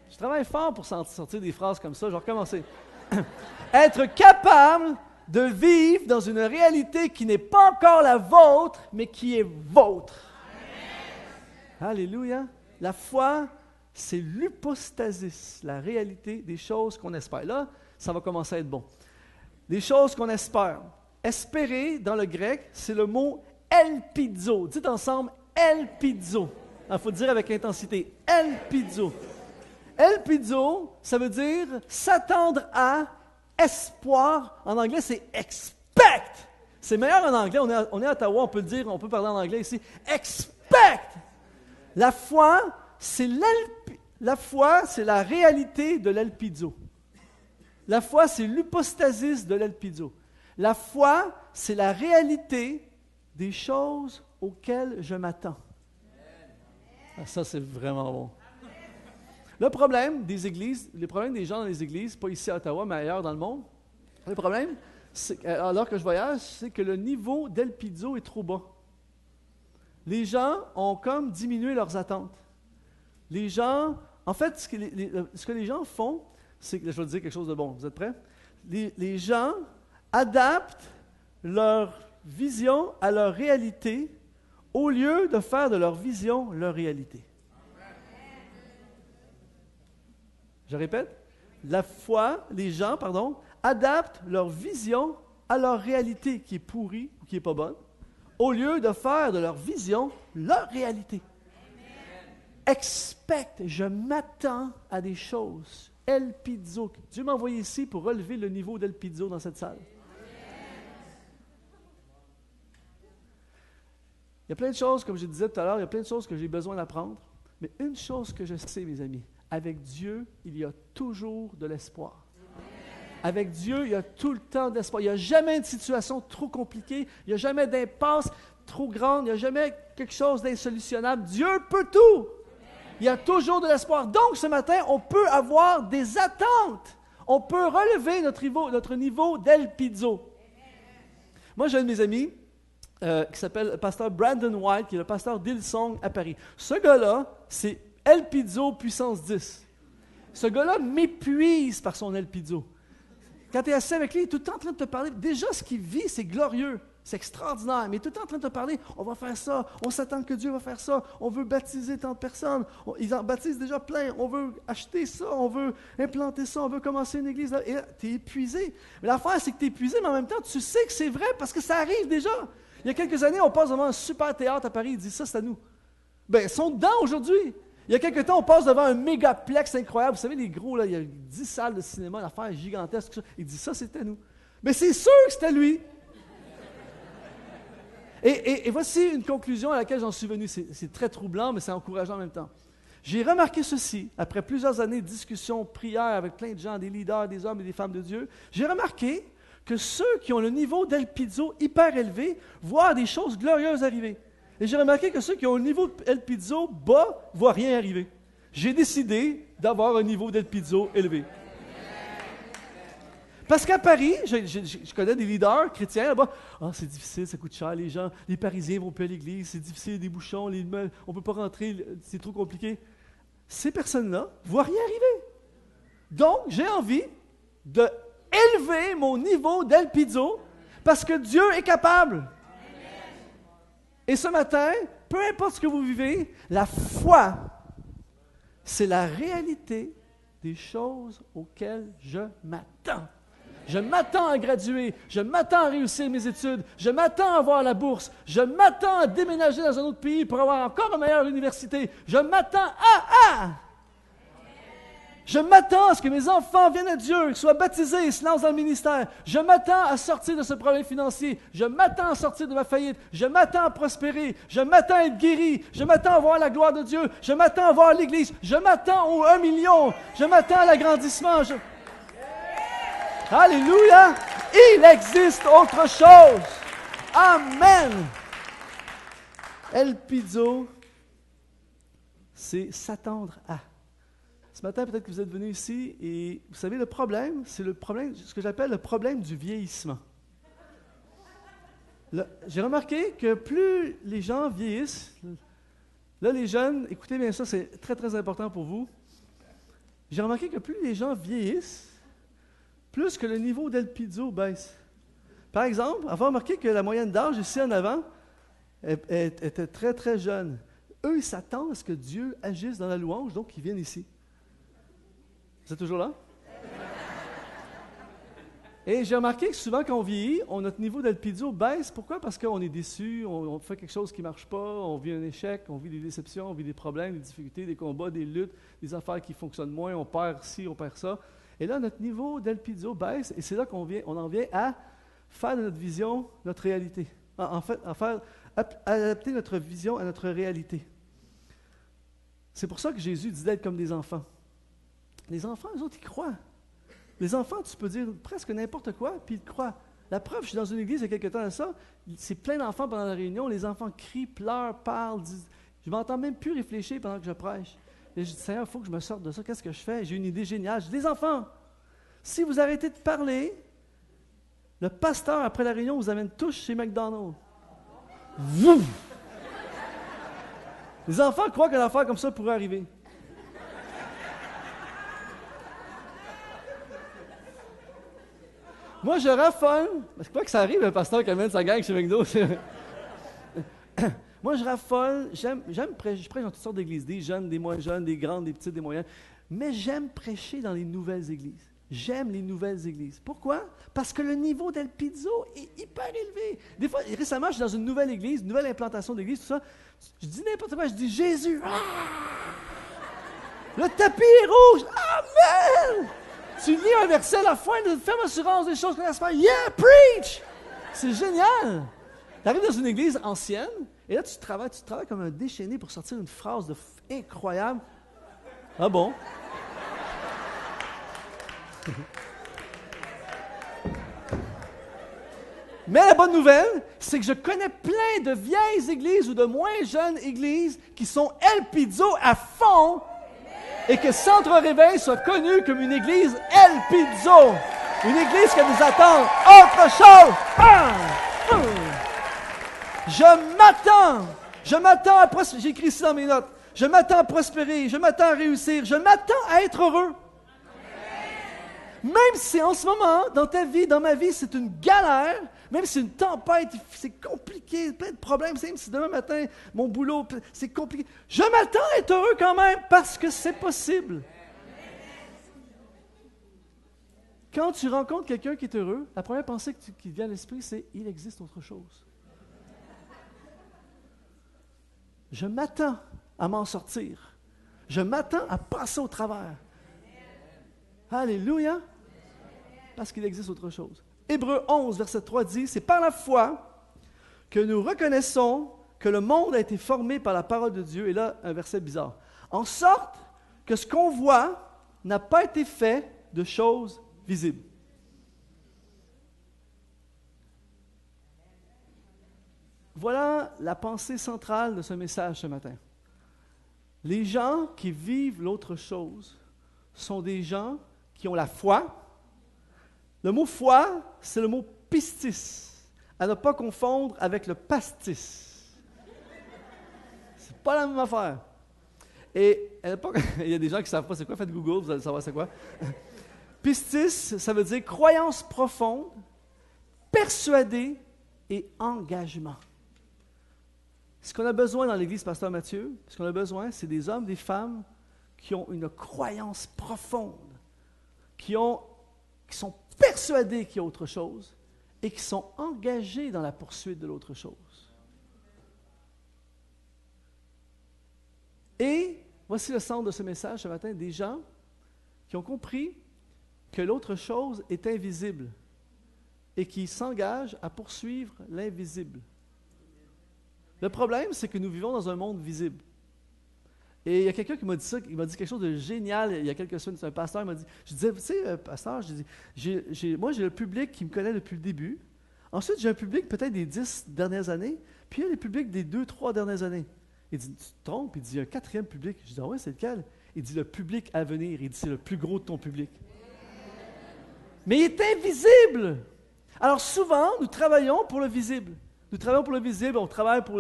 Je travaille fort pour sortir des phrases comme ça. Je vais recommencer. Être capable de vivre dans une réalité qui n'est pas encore la vôtre, mais qui est vôtre. Amen. Alléluia. La foi, c'est l'hypostasis, la réalité des choses qu'on espère. Là, ça va commencer à être bon. Des choses qu'on espère. Espérer, dans le grec, c'est le mot elpizo. Dites ensemble, elpizo. Il faut le dire avec intensité. Elpizo. Elpizo, ça veut dire s'attendre à, espoir. En anglais, c'est expect. C'est meilleur en anglais. On est à Ottawa, on peut le dire, on peut parler en anglais ici. Expect. La foi, c'est la réalité de l'elpizo. La foi, c'est l'hypostasis de l'elpizo. La foi, c'est la réalité des choses auxquelles je m'attends. Ah, ça, c'est vraiment bon. Le problème des églises, les problèmes des gens dans les églises, pas ici à Ottawa, mais ailleurs dans le monde, le problème, alors que je voyage, c'est que le niveau d'elpizo est trop bas. Les gens ont comme diminué leurs attentes. Les gens, en fait, ce que les gens font, c'est que, je vais te dire quelque chose de bon, vous êtes prêts? Les gens adaptent leur vision à leur réalité au lieu de faire de leur vision leur réalité. Je répète, les gens, adaptent leur vision à leur réalité qui est pourrie ou qui n'est pas bonne, au lieu de faire de leur vision leur réalité. Expect, je m'attends à des choses. Elpizo. Dieu m'a envoyé ici pour relever le niveau d'elpizo dans cette salle. Il y a plein de choses, comme je disais tout à l'heure, il y a plein de choses que j'ai besoin d'apprendre. Mais une chose que je sais, mes amis, avec Dieu, il y a toujours de l'espoir. Avec Dieu, il y a tout le temps d'espoir. Il n'y a jamais une situation trop compliquée. Il n'y a jamais d'impasse trop grande. Il n'y a jamais quelque chose d'insolutionnable. Dieu peut tout. Il y a toujours de l'espoir. Donc, ce matin, on peut avoir des attentes. On peut relever notre niveau d'elpizo. Moi, j'ai un de mes amis qui s'appelle le pasteur Brandon White, qui est le pasteur d'Hillsong à Paris. Ce gars-là, c'est elpizo puissance 10. Ce gars-là m'épuise par son elpizo. Quand tu es assis avec lui, il est tout le temps en train de te parler. Déjà, ce qu'il vit, c'est glorieux. C'est extraordinaire. Mais il est tout le temps en train de te parler. On va faire ça. On s'attend que Dieu va faire ça. On veut baptiser tant de personnes. Ils en baptisent déjà plein. On veut acheter ça. On veut implanter ça. On veut commencer une église. Et là, tu es épuisé. Mais l'affaire, c'est que tu es épuisé, mais en même temps, tu sais que c'est vrai parce que ça arrive déjà. Il y a quelques années, on passe devant un super théâtre à Paris. Ils disent ça, c'est à nous. Ben, ils sont dedans aujourd'hui. Il y a quelques temps, on passe devant un mégaplex incroyable. Vous savez, les gros, là, il y a 10 salles de cinéma, une affaire gigantesque. Il dit ça, c'était nous. Mais c'est sûr que c'était lui. Et voici une conclusion à laquelle j'en suis venu. C'est très troublant, mais c'est encourageant en même temps. J'ai remarqué ceci, après plusieurs années de discussions, prières avec plein de gens, des leaders, des hommes et des femmes de Dieu. J'ai remarqué que ceux qui ont le niveau d'El Pizzo hyper élevé voient des choses glorieuses arriver. Et j'ai remarqué que ceux qui ont le niveau d'El Pizzo bas ne voient rien arriver. J'ai décidé d'avoir un niveau d'El Pizzo élevé. Parce qu'à Paris, je connais des leaders chrétiens là-bas. Ah, c'est difficile, ça coûte cher, les gens, les Parisiens vont plus à l'église, c'est difficile, des bouchons, on ne peut pas rentrer, c'est trop compliqué. Ces personnes-là ne voient rien arriver. Donc, j'ai envie d'élever mon niveau d'El Pizzo parce que Dieu est capable. Et ce matin, peu importe ce que vous vivez, la foi, c'est la réalité des choses auxquelles je m'attends. Je m'attends à graduer, je m'attends à réussir mes études, je m'attends à avoir la bourse, je m'attends à déménager dans un autre pays pour avoir encore une meilleure université, je m'attends à... Je m'attends à ce que mes enfants viennent à Dieu, qu'ils soient baptisés et se lancent dans le ministère. Je m'attends à sortir de ce problème financier. Je m'attends à sortir de ma faillite. Je m'attends à prospérer. Je m'attends à être guéri. Je m'attends à voir la gloire de Dieu. Je m'attends à voir l'Église. Je m'attends au 1 million. Je m'attends à l'agrandissement. Alléluia! Il existe autre chose. Amen! El Pizzo, c'est s'attendre à. Ce matin, peut-être que vous êtes venu ici et vous savez, le problème, c'est le problème, ce que j'appelle le problème du vieillissement. J'ai remarqué que plus les gens vieillissent, là, les jeunes, écoutez bien ça, c'est très, très important pour vous. J'ai remarqué que plus les gens vieillissent, plus que le niveau d'El Pizzo baisse. Par exemple, on va remarquer que la moyenne d'âge ici en avant était très, très jeune. Eux, ils s'attendent à ce que Dieu agisse dans la louange, donc ils viennent ici. Vous êtes toujours là? Et j'ai remarqué que souvent, quand on vieillit, notre niveau d'El Pizzo baisse. Pourquoi? Parce qu'on est déçu, on fait quelque chose qui ne marche pas, on vit un échec, on vit des déceptions, on vit des problèmes, des difficultés, des combats, des luttes, des affaires qui fonctionnent moins, on perd ci, on perd ça. Et là, notre niveau d'El Pizzo baisse, et c'est là qu'on en vient à faire de notre vision notre réalité. En fait, adapter notre vision à notre réalité. C'est pour ça que Jésus dit d'être comme des enfants. Les enfants, eux autres, ils croient. Les enfants, tu peux dire presque n'importe quoi, puis ils croient. La preuve, je suis dans une église il y a quelques temps à ça, c'est plein d'enfants pendant la réunion, les enfants crient, pleurent, parlent, disent, je ne m'entends même plus réfléchir pendant que je prêche. Et je dis, Seigneur, il faut que je me sorte de ça, qu'est-ce que je fais? J'ai une idée géniale. Je dis, les enfants, si vous arrêtez de parler, le pasteur, après la réunion, vous amène tous chez McDonald's. Voum! Les enfants croient qu'une affaire comme ça pourrait arriver. Moi, je raffole. C'est pas que ça arrive, un pasteur qui amène sa gang chez McDo. Moi, je raffole. Je prêche dans toutes sortes d'églises. Des jeunes, des moins jeunes, des grandes, des petites, des moyennes. Mais j'aime prêcher dans les nouvelles églises. J'aime les nouvelles églises. Pourquoi? Parce que le niveau d'El Pizzo est hyper élevé. Des fois, récemment, je suis dans une nouvelle église, une nouvelle implantation d'église, tout ça. Je dis n'importe quoi, je dis Jésus. Ah! Le tapis est rouge. Amen! Tu lis un verset à la fin de Ferme Assurance, des choses qu'on a à se faire. Yeah, preach! C'est génial! Tu arrives dans une église ancienne, et là, tu travailles comme un déchaîné pour sortir une phrase incroyable. Ah bon? Mais la bonne nouvelle, c'est que je connais plein de vieilles églises ou de moins jeunes églises qui sont El Pizzo à fond et que Centre Réveil soit connu comme une église El Pizzo. Une église qui nous attend autre chose. Je m'attends à prospérer. J'ai écrit ça dans mes notes. Je m'attends à prospérer, je m'attends à réussir, je m'attends à être heureux. Même si en ce moment, dans ta vie, dans ma vie, c'est une galère, même si c'est une tempête, c'est compliqué, plein de problèmes, même si demain matin, mon boulot, c'est compliqué, je m'attends à être heureux quand même parce que c'est possible. Quand tu rencontres quelqu'un qui est heureux, la première pensée qui vient à l'esprit, c'est « il existe autre chose ». Je m'attends à m'en sortir. Je m'attends à passer au travers. Alléluia! Parce qu'il existe autre chose. Hébreux 11, verset 3 dit, « C'est par la foi que nous reconnaissons que le monde a été formé par la parole de Dieu. » Et là, un verset bizarre. « En sorte que ce qu'on voit n'a pas été fait de choses visibles. » Voilà la pensée centrale de ce message ce matin. Les gens qui vivent l'autre chose sont des gens qui ont la foi. Le mot foi, c'est le mot pistis, à ne pas confondre avec le pastis. C'est pas la même affaire. Et à l'époque, il y a des gens qui ne savent pas c'est quoi, faites Google, vous allez savoir c'est quoi. Pistis, ça veut dire croyance profonde, persuadé et engagement. Ce qu'on a besoin dans l'Église, Pasteur Mathieu, ce qu'on a besoin, c'est des hommes, des femmes qui ont une croyance profonde, qui sont persuadés qu'il y a autre chose et qui sont engagés dans la poursuite de l'autre chose. Et voici le centre de ce message ce matin, des gens qui ont compris que l'autre chose est invisible et qui s'engagent à poursuivre l'invisible. Le problème, c'est que nous vivons dans un monde visible. Et il y a quelqu'un qui m'a dit ça, il m'a dit quelque chose de génial il y a quelques semaines, c'est un pasteur, il m'a dit, je disais, tu sais, pasteur, moi j'ai le public qui me connaît depuis le début. Ensuite, j'ai un public peut-être des 10 dernières années, puis il y a le public des 2-3 dernières années. Il dit, tu te trompes, il dit, il y a un quatrième public. Je dis, ah ouais, c'est lequel? Il dit, le public à venir. Il dit, c'est le plus gros de ton public. Mais il est invisible. Alors souvent, nous travaillons pour le visible. Nous travaillons pour le visible, on travaille pour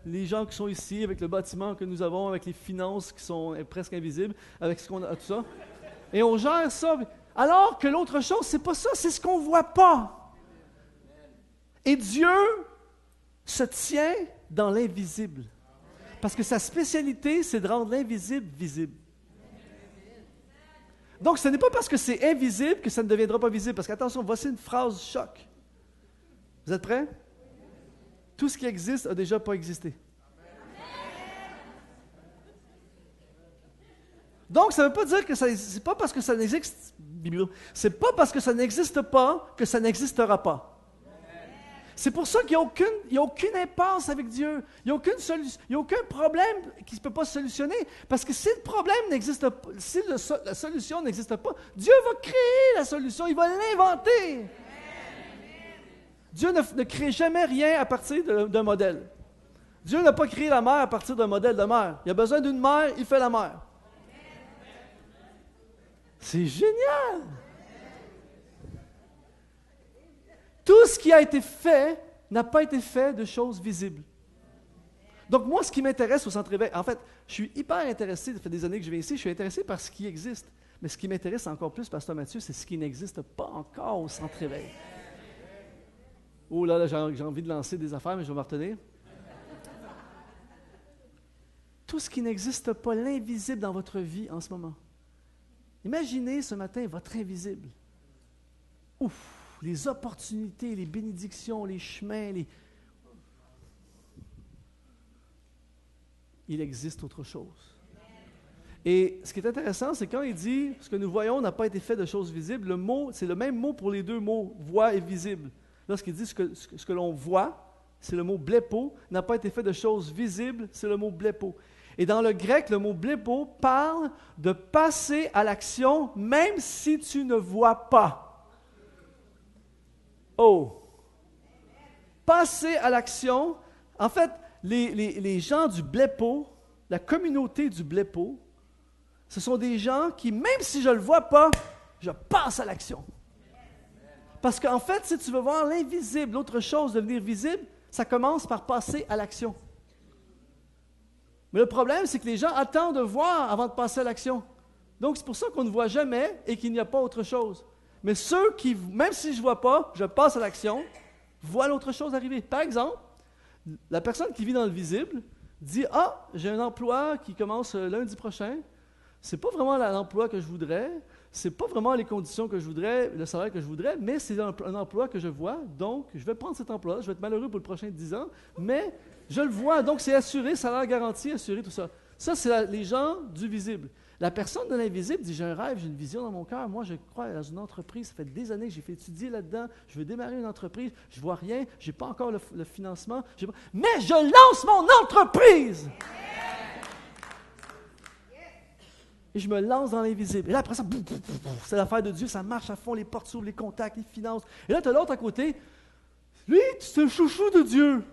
les gens qui sont ici, avec le bâtiment que nous avons, avec les finances qui sont presque invisibles, avec ce qu'on a, tout ça. Et on gère ça. Alors que l'autre chose, c'est pas ça, c'est ce qu'on ne voit pas. Et Dieu se tient dans l'invisible. Parce que sa spécialité, c'est de rendre l'invisible visible. Donc, ce n'est pas parce que c'est invisible que ça ne deviendra pas visible. Parce qu'attention, voici une phrase choc. Vous êtes prêts? Tout ce qui existe a déjà pas existé. Donc, ça ne veut pas dire que c'est pas parce que ça n'existe, c'est pas parce que ça n'existe pas que ça n'existera pas. C'est pour ça qu'il n'y a aucune impasse avec Dieu. Il n'y a aucune solution, il n'y a aucun problème qui ne peut pas se solutionner. Parce que si le problème n'existe pas, si la solution n'existe pas, Dieu va créer la solution, il va l'inventer. Dieu ne crée jamais rien à partir d'un modèle. Dieu n'a pas créé la mer à partir d'un modèle de mer. Il a besoin d'une mer, il fait la mer. C'est génial! Tout ce qui a été fait n'a pas été fait de choses visibles. Donc moi, ce qui m'intéresse au Centre Éveil, en fait, je suis hyper intéressé, ça fait des années que je viens ici, je suis intéressé par ce qui existe. Mais ce qui m'intéresse encore plus, Pasteur Mathieu, c'est ce qui n'existe pas encore au Centre Éveil. Oh là, j'ai envie de lancer des affaires, mais je vais me retenir. Tout ce qui n'existe pas, l'invisible dans votre vie en ce moment. Imaginez ce matin votre invisible. Ouf! Les opportunités, les bénédictions, les chemins, il existe autre chose. Et ce qui est intéressant, c'est quand il dit « ce que nous voyons n'a pas été fait de choses visibles », le mot, c'est le même mot pour les deux mots « voix » et « visible ». Lorsqu'il dit ce que l'on voit, c'est le mot « blepo », n'a pas été fait de choses visibles, c'est le mot « blepo ». Et dans le grec, le mot « blepo » parle de passer à l'action même si tu ne vois pas. Oh! Passer à l'action. En fait, les gens du blepo, la communauté du blepo, ce sont des gens qui, même si je ne le vois pas, je passe à l'action. Parce qu'en fait, si tu veux voir l'invisible, l'autre chose devenir visible, ça commence par passer à l'action. Mais le problème, c'est que les gens attendent de voir avant de passer à l'action. Donc, c'est pour ça qu'on ne voit jamais et qu'il n'y a pas autre chose. Mais ceux qui, même si je ne vois pas, je passe à l'action, voient l'autre chose arriver. Par exemple, la personne qui vit dans le visible dit « Ah, j'ai un emploi qui commence lundi prochain. C'est pas vraiment l'emploi que je voudrais. C'est pas vraiment les conditions que je voudrais, le salaire que je voudrais, mais c'est un emploi que je vois. Donc, je vais prendre cet emploi. Je vais être malheureux pour le prochain 10 ans, mais je le vois. Donc, c'est assuré, salaire garanti, assuré, tout ça. Ça, c'est les gens du visible. La personne de l'invisible dit « J'ai un rêve, j'ai une vision dans mon cœur. Moi, je crois dans une entreprise. Ça fait des années que j'ai fait étudier là-dedans. Je veux démarrer une entreprise. Je ne vois rien. Je n'ai pas encore le financement. Mais je lance mon entreprise! » Et je me lance dans l'invisible. Et là, après ça, c'est l'affaire de Dieu. Ça marche à fond. Les portes s'ouvrent, les contacts, les finances. Et là, tu as l'autre à côté. Lui, c'est un chouchou de Dieu.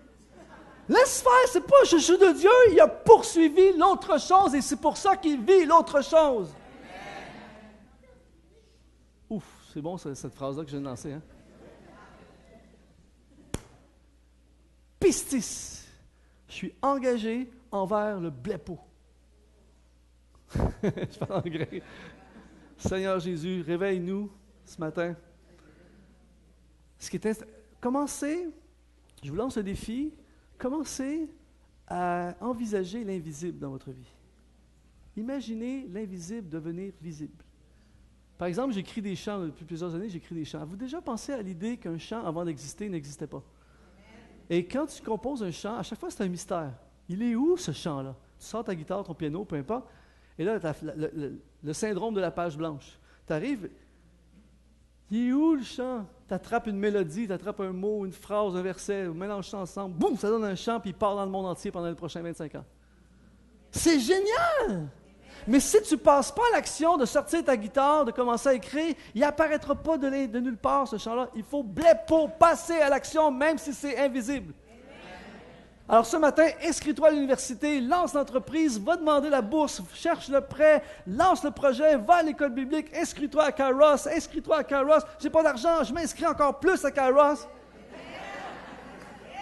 Laisse faire, c'est pas un chouchou de Dieu, il a poursuivi l'autre chose et c'est pour ça qu'il vit l'autre chose. Ouf, c'est bon cette phrase-là que je viens de lancer. Hein? Pistis, je suis engagé envers le blépo. Je parle en grec. Seigneur Jésus, réveille-nous ce matin. Commencez, je vous lance un défi. Commencez à envisager l'invisible dans votre vie. Imaginez l'invisible devenir visible. Par exemple, j'écris des chants, depuis plusieurs années, j'écris des chants. Avez-vous déjà pensé à l'idée qu'un chant, avant d'exister, n'existait pas? Et quand tu composes un chant, à chaque fois, c'est un mystère. Il est où, ce chant-là? Tu sors ta guitare, ton piano, peu importe, et là, le syndrome de la page blanche. Tu arrives, il est où le chant? Tu attrapes une mélodie, tu attrapes un mot, une phrase, un verset, vous mélangez ça ensemble, boum, ça donne un chant, puis il part dans le monde entier pendant les prochains 25 ans. C'est génial! Mais si tu ne passes pas à l'action de sortir ta guitare, de commencer à écrire, il n'apparaîtra pas de nulle part, ce chant-là. Il faut pour passer à l'action, même si c'est invisible. Alors ce matin, inscris-toi à l'université, lance l'entreprise, va demander la bourse, cherche le prêt, lance le projet, va à l'école biblique, inscris-toi à Kairos, j'ai pas d'argent, je m'inscris encore plus à Kairos.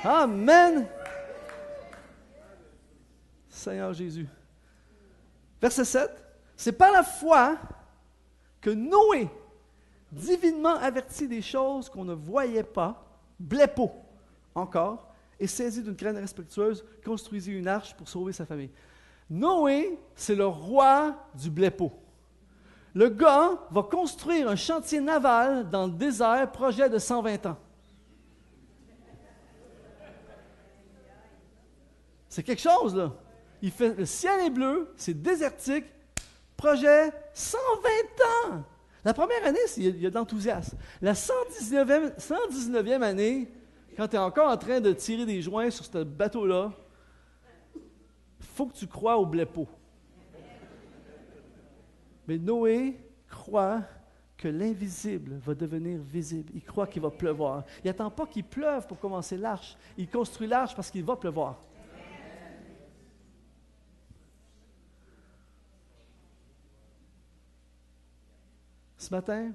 Amen. Seigneur Jésus. Verset 7, c'est par la foi que Noé, divinement averti des choses qu'on ne voyait pas, blépo encore, et saisi d'une crainte respectueuse, construisit une arche pour sauver sa famille. Noé, c'est le roi du blépo. Le gars va construire un chantier naval dans le désert, projet de 120 ans. C'est quelque chose, là. Il fait, le ciel est bleu, c'est désertique, projet 120 ans. La première année, il y a de l'enthousiasme. La 119e année, quand tu es encore en train de tirer des joints sur ce bateau-là, il faut que tu crois au blépo. Mais Noé croit que l'invisible va devenir visible. Il croit qu'il va pleuvoir. Il n'attend pas qu'il pleuve pour commencer l'arche. Il construit l'arche parce qu'il va pleuvoir. Ce matin,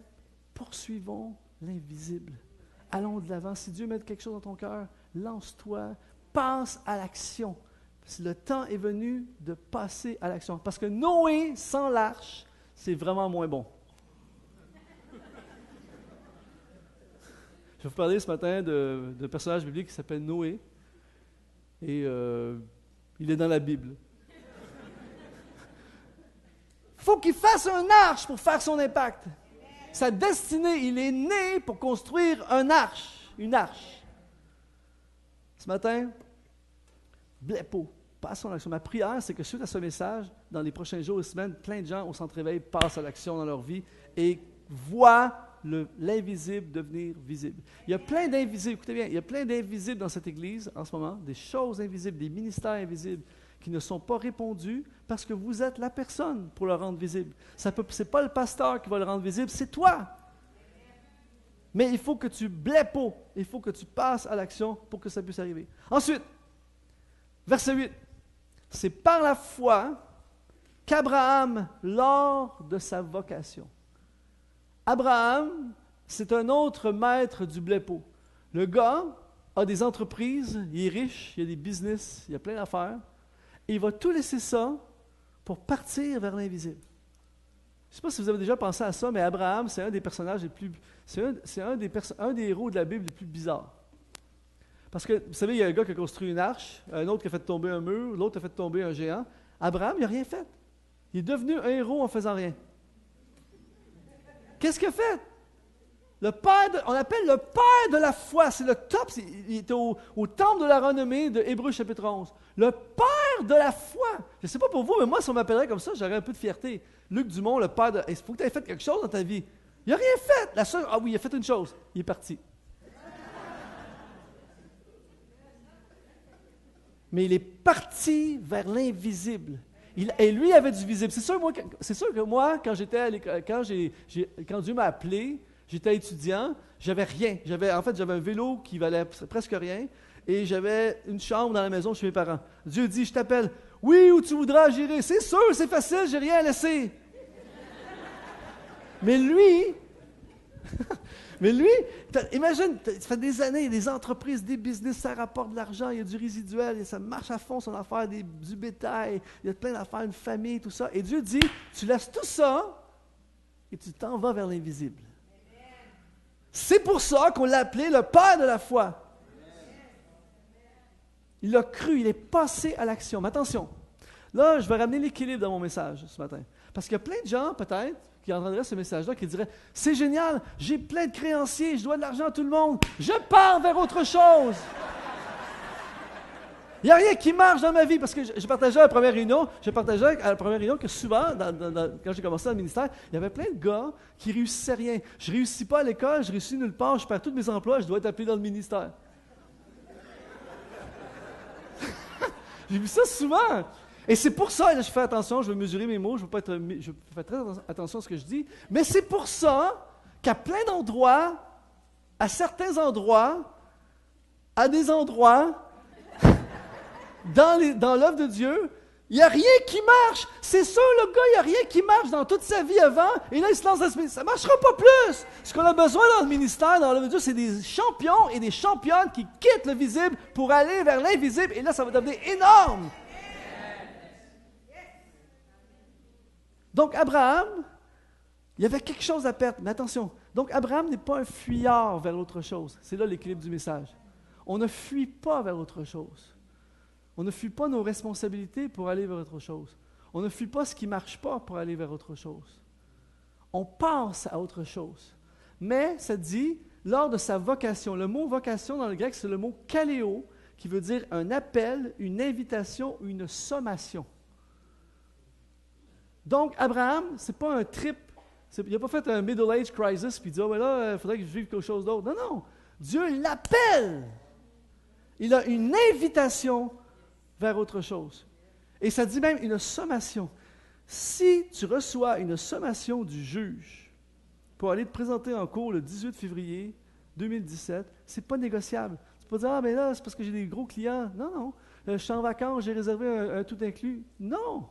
poursuivons l'invisible. Allons de l'avant. Si Dieu met quelque chose dans ton cœur, lance-toi, passe à l'action. Le temps est venu de passer à l'action. Parce que Noé sans l'arche, c'est vraiment moins bon. Je vais vous parler ce matin d'un personnage biblique qui s'appelle Noé. Et il est dans la Bible. Il faut qu'il fasse un arche pour faire son impact. Sa destinée, il est né pour construire une arche. Ce matin, blépo, passons à l'action. Ma prière, c'est que suite à ce message, dans les prochains jours et semaines, plein de gens au centre réveil passent à l'action dans leur vie et voient l'invisible devenir visible. Il y a plein d'invisibles, écoutez bien, il y a plein d'invisibles dans cette église en ce moment, des choses invisibles, des ministères invisibles qui ne sont pas répondus parce que vous êtes la personne pour le rendre visible. Ce n'est pas le pasteur qui va le rendre visible, c'est toi. Mais il faut que tu blépo, il faut que tu passes à l'action pour que ça puisse arriver. Ensuite, verset 8, c'est par la foi qu'Abraham, lors de sa vocation. Abraham, c'est un autre maître du blépo. Le gars a des entreprises, il est riche, il a des business, il a plein d'affaires. Et il va tout laisser ça pour partir vers l'invisible. Je ne sais pas si vous avez déjà pensé à ça, mais Abraham, c'est un des personnages les plus... C'est un des héros de la Bible les plus bizarres. Parce que, vous savez, il y a un gars qui a construit une arche, un autre qui a fait tomber un mur, l'autre a fait tomber un géant. Abraham, il n'a rien fait. Il est devenu un héros en faisant rien. Qu'est-ce qu'il a fait? On l'appelle le père de la foi. C'est le top. Il était au temple de la renommée de Hébreux chapitre 11. Le père de la foi. Je ne sais pas pour vous, mais moi, si on m'appellerait comme ça, j'aurais un peu de fierté. Luc Dumont, le père de... Il faut que tu aies fait quelque chose dans ta vie. Il n'a rien fait. Ah oui, il a fait une chose. Il est parti. Mais il est parti vers l'invisible. Et lui avait du visible. C'est sûr que moi, quand j'étais à l'école, quand Dieu m'a appelé, j'étais étudiant, j'avais rien. J'avais un vélo qui valait presque rien et j'avais une chambre dans la maison chez mes parents. Dieu dit, je t'appelle. Oui, où tu voudras, j'irai. C'est sûr, c'est facile, j'ai rien à laisser. Mais lui, imagine, ça fait des années, des entreprises, des business, ça rapporte de l'argent, il y a du résiduel, et ça marche à fond, son affaire, du bétail, il y a plein d'affaires, une famille, tout ça. Et Dieu dit, tu laisses tout ça et tu t'en vas vers l'invisible. C'est pour ça qu'on l'a appelé le père de la foi. Il a cru, il est passé à l'action. Mais attention, là, je vais ramener l'équilibre dans mon message ce matin. Parce qu'il y a plein de gens, peut-être, qui entendrait ce message-là, qui dirait « C'est génial, j'ai plein de créanciers, je dois de l'argent à tout le monde, je pars vers autre chose. » Il n'y a rien qui marche dans ma vie, parce que je partageais à la première réunion, que souvent, quand j'ai commencé dans le ministère, il y avait plein de gars qui ne réussissaient rien. Je ne réussis pas à l'école, je réussis nulle part, je perds tous mes emplois, je dois être appelé dans le ministère. J'ai vu ça souvent. Et c'est pour ça, là, je fais attention, je vais mesurer mes mots, je fais très attention à ce que je dis, mais c'est pour ça qu'à plein d'endroits, à certains endroits, à des endroits, dans l'œuvre de Dieu, il n'y a rien qui marche. C'est sûr, le gars, il n'y a rien qui marche dans toute sa vie avant, et là, il se lance dans ce ministère. Ça ne marchera pas plus. Ce qu'on a besoin dans le ministère, dans l'œuvre de Dieu, c'est des champions et des championnes qui quittent le visible pour aller vers l'invisible, et là, ça va devenir énorme. Donc, Abraham, il y avait quelque chose à perdre. Mais attention, donc Abraham n'est pas un fuyard vers l'autre chose. C'est là l'équilibre du message. On ne fuit pas vers autre chose. On ne fuit pas nos responsabilités pour aller vers autre chose. On ne fuit pas ce qui ne marche pas pour aller vers autre chose. On passe à autre chose. Mais ça dit, lors de sa vocation, le mot vocation dans le grec, c'est le mot kaléo, qui veut dire un appel, une invitation ou une sommation. Donc, Abraham, ce n'est pas un trip. Il n'a pas fait un middle age crisis puis il dit, oh, mais là, il faudrait que je vive quelque chose d'autre. Non, non. Dieu l'appelle. Il a une invitation vers autre chose. Et ça dit même une sommation. Si tu reçois une sommation du juge pour aller te présenter en cours le 18 février 2017, ce n'est pas négociable. Tu peux dire, ah, mais là, c'est parce que j'ai des gros clients. Non, non. Je suis en vacances, j'ai réservé un tout inclus. Non.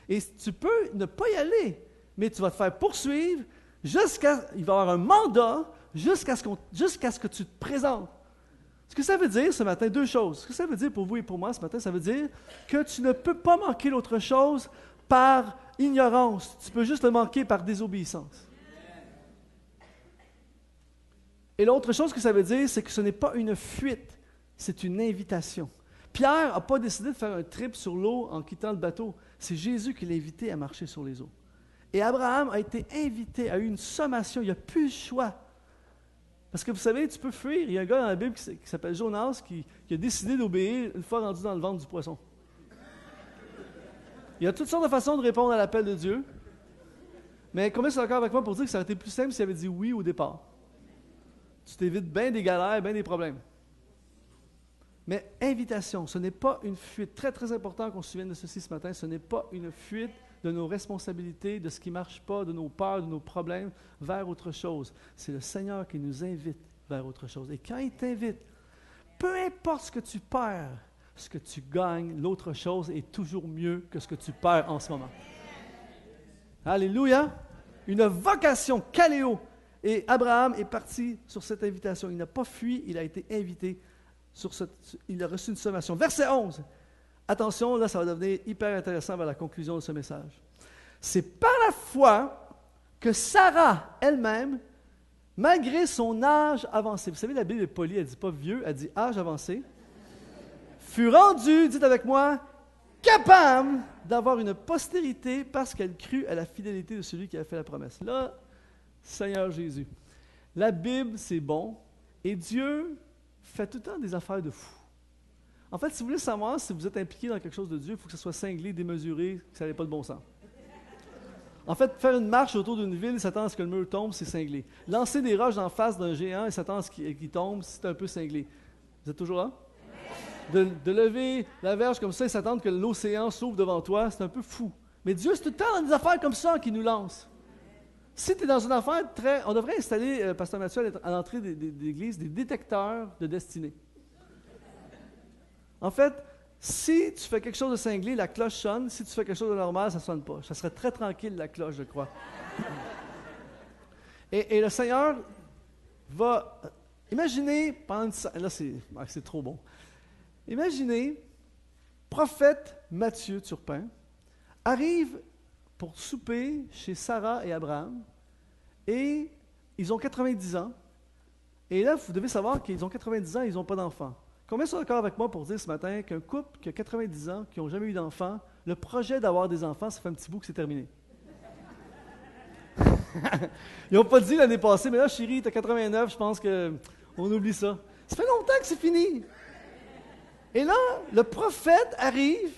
Et tu peux ne pas y aller, mais tu vas te faire poursuivre il va y avoir un mandat jusqu'à ce que tu te présentes. Ce que ça veut dire ce matin, deux choses. Ce que ça veut dire pour vous et pour moi ce matin, ça veut dire que tu ne peux pas manquer l'autre chose par ignorance. Tu peux juste le manquer par désobéissance. Et l'autre chose que ça veut dire, c'est que ce n'est pas une fuite, c'est une invitation. Pierre n'a pas décidé de faire un trip sur l'eau en quittant le bateau. C'est Jésus qui l'a invité à marcher sur les eaux. Et Abraham a été invité, a eu une sommation. Il n'a plus le choix. Parce que vous savez, tu peux fuir. Il y a un gars dans la Bible qui s'appelle Jonas qui a décidé d'obéir une fois rendu dans le ventre du poisson. Il y a toutes sortes de façons de répondre à l'appel de Dieu. Mais combien c'est d'accord avec moi pour dire que ça aurait été plus simple s'il avait dit oui au départ? Tu t'évites bien des galères, bien des problèmes. Mais invitation, ce n'est pas une fuite. Très, très important qu'on se souvienne de ceci ce matin. Ce n'est pas une fuite de nos responsabilités, de ce qui ne marche pas, de nos peurs, de nos problèmes, vers autre chose. C'est le Seigneur qui nous invite vers autre chose. Et quand il t'invite, peu importe ce que tu perds, ce que tu gagnes, l'autre chose est toujours mieux que ce que tu perds en ce moment. Alléluia! Une vocation, kaléo. Et Abraham est parti sur cette invitation. Il n'a pas fui, il a été invité. Il a reçu une sommation. Verset 11. Attention, là, ça va devenir hyper intéressant vers la conclusion de ce message. c'est par la foi que Sarah elle-même, malgré son âge avancé, vous savez, la Bible est polie, elle ne dit pas vieux, elle dit âge avancé, fut rendue, dites avec moi, capable d'avoir une postérité parce qu'elle crut à la fidélité de celui qui a fait la promesse. Là, Seigneur Jésus, la Bible, c'est bon, et Dieu fait tout le temps des affaires de fou. En fait, si vous voulez savoir si vous êtes impliqué dans quelque chose de Dieu, il faut que ce soit cinglé, démesuré, que ça n'ait pas de bon sens. En fait, faire une marche autour d'une ville et s'attendre à ce que le mur tombe, c'est cinglé. Lancer des roches en face d'un géant et s'attendre à ce qu'il tombe, c'est un peu cinglé. Vous êtes toujours là? De lever la verge comme ça et s'attendre que l'océan s'ouvre devant toi, c'est un peu fou. Mais Dieu, c'est tout le temps dans des affaires comme ça qu'il nous lance. Si tu es dans une affaire on devrait installer, Pasteur Mathieu, à l'entrée des églises, des détecteurs de destinée. En fait, si tu fais quelque chose de cinglé, la cloche sonne. Si tu fais quelque chose de normal, ça ne sonne pas. Ça serait très tranquille, la cloche, je crois. Et le Seigneur va... Imaginez, pendant là, c'est trop bon. Imaginez, prophète Matthieu Turpin arrive pour souper chez Sarah et Abraham, et ils ont 90 ans. Et là, vous devez savoir qu'ils ont 90 ans et ils n'ont pas d'enfants. Combien sont d'accord avec moi pour dire ce matin qu'un couple qui a 90 ans, qui n'ont jamais eu d'enfants, le projet d'avoir des enfants, ça fait un petit bout que c'est terminé? Ils n'ont pas dit l'année passée, mais là, chérie, tu as 89, je pense qu'on oublie ça. Ça fait longtemps que c'est fini. Et là, le prophète arrive,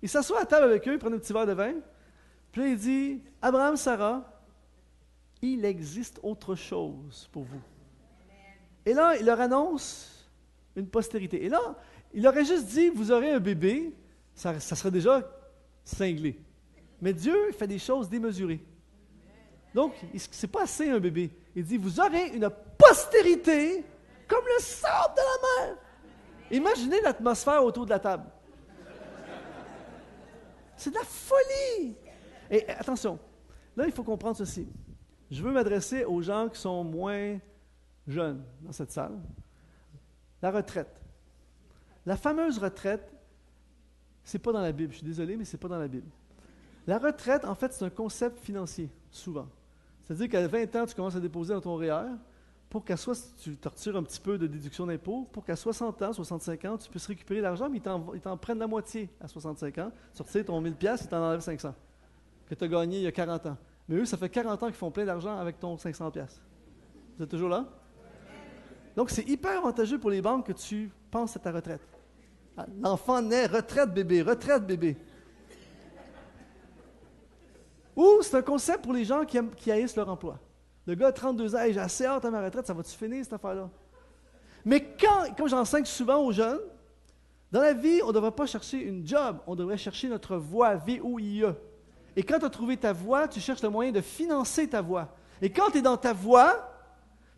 il s'assoit à table avec eux, il prend un petit verre de vin, puis là, il dit, Abraham, Sarah, il existe autre chose pour vous. Et là, il leur annonce une postérité. Et là, il aurait juste dit, vous aurez un bébé, ça serait déjà cinglé. Mais Dieu fait des choses démesurées. Donc, c'est pas assez un bébé. Il dit, vous aurez une postérité comme le sable de la mer. Imaginez l'atmosphère autour de la table. C'est de la folie. Et attention, là, il faut comprendre ceci. Je veux m'adresser aux gens qui sont moins jeunes dans cette salle. La retraite. La fameuse retraite, c'est pas dans la Bible. Je suis désolé, mais c'est pas dans la Bible. La retraite, en fait, c'est un concept financier, souvent. C'est-à-dire qu'à 20 ans, tu commences à déposer dans ton REER, pour qu'à tu te retires un petit peu de déduction d'impôt, pour qu'à 60 ans, 65 ans, tu puisses récupérer l'argent, mais ils t'en prennent la moitié à 65 ans. Tu retires ton 1000$, ils t'en enlèvent 500, que tu as gagné il y a 40 ans. Mais eux, ça fait 40 ans qu'ils font plein d'argent avec ton 500$. Vous êtes toujours là? Donc, c'est hyper avantageux pour les banques que tu penses à ta retraite. L'enfant naît, retraite bébé, retraite bébé. Ou c'est un concept pour les gens qui haïssent leur emploi. Le gars a 32 ans, hey, j'ai assez hâte à ma retraite, ça va-tu finir cette affaire-là? Mais comme j'enseigne souvent aux jeunes, dans la vie, on ne devrait pas chercher une job, on devrait chercher notre voie, V-O-I-E. Et quand tu as trouvé ta voie, tu cherches le moyen de financer ta voie. Et quand tu es dans ta voie,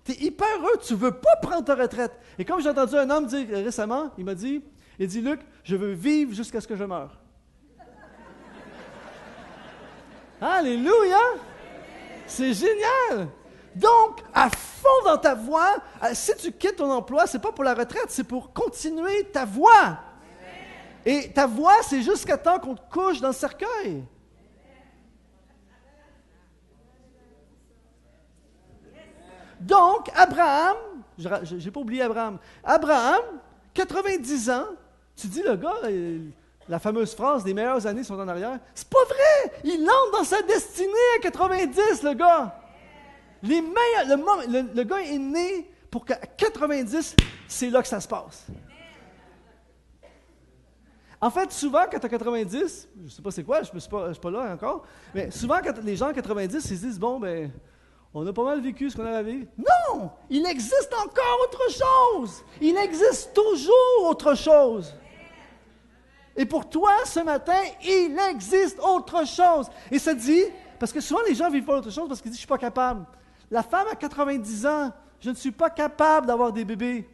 tu es hyper heureux, tu ne veux pas prendre ta retraite. Et comme j'ai entendu un homme dire récemment, il dit, Luc, je veux vivre jusqu'à ce que je meure. Alléluia! C'est génial! Donc, à fond dans ta voie, si tu quittes ton emploi, ce n'est pas pour la retraite, c'est pour continuer ta voie. Et ta voie, c'est jusqu'à temps qu'on te couche dans le cercueil. Donc, Abraham, je n'ai pas oublié Abraham. Abraham, 90 ans, tu dis le gars, la fameuse phrase, les meilleures années sont en arrière. C'est pas vrai! Il entre dans sa destinée à 90, le gars. Le gars est né pour qu'à 90, c'est là que ça se passe. En fait, souvent, quand tu as 90, je ne sais pas c'est quoi, je ne suis pas là encore, mais souvent, quand les gens à 90, ils se disent, bon, ben, on a pas mal vécu ce qu'on avait vécu. Non! Il existe encore autre chose! Il existe toujours autre chose! Et pour toi, ce matin, il existe autre chose. Et ça dit, parce que souvent les gens vivent pas autre chose parce qu'ils disent, je ne suis pas capable. La femme à 90 ans, je ne suis pas capable d'avoir des bébés.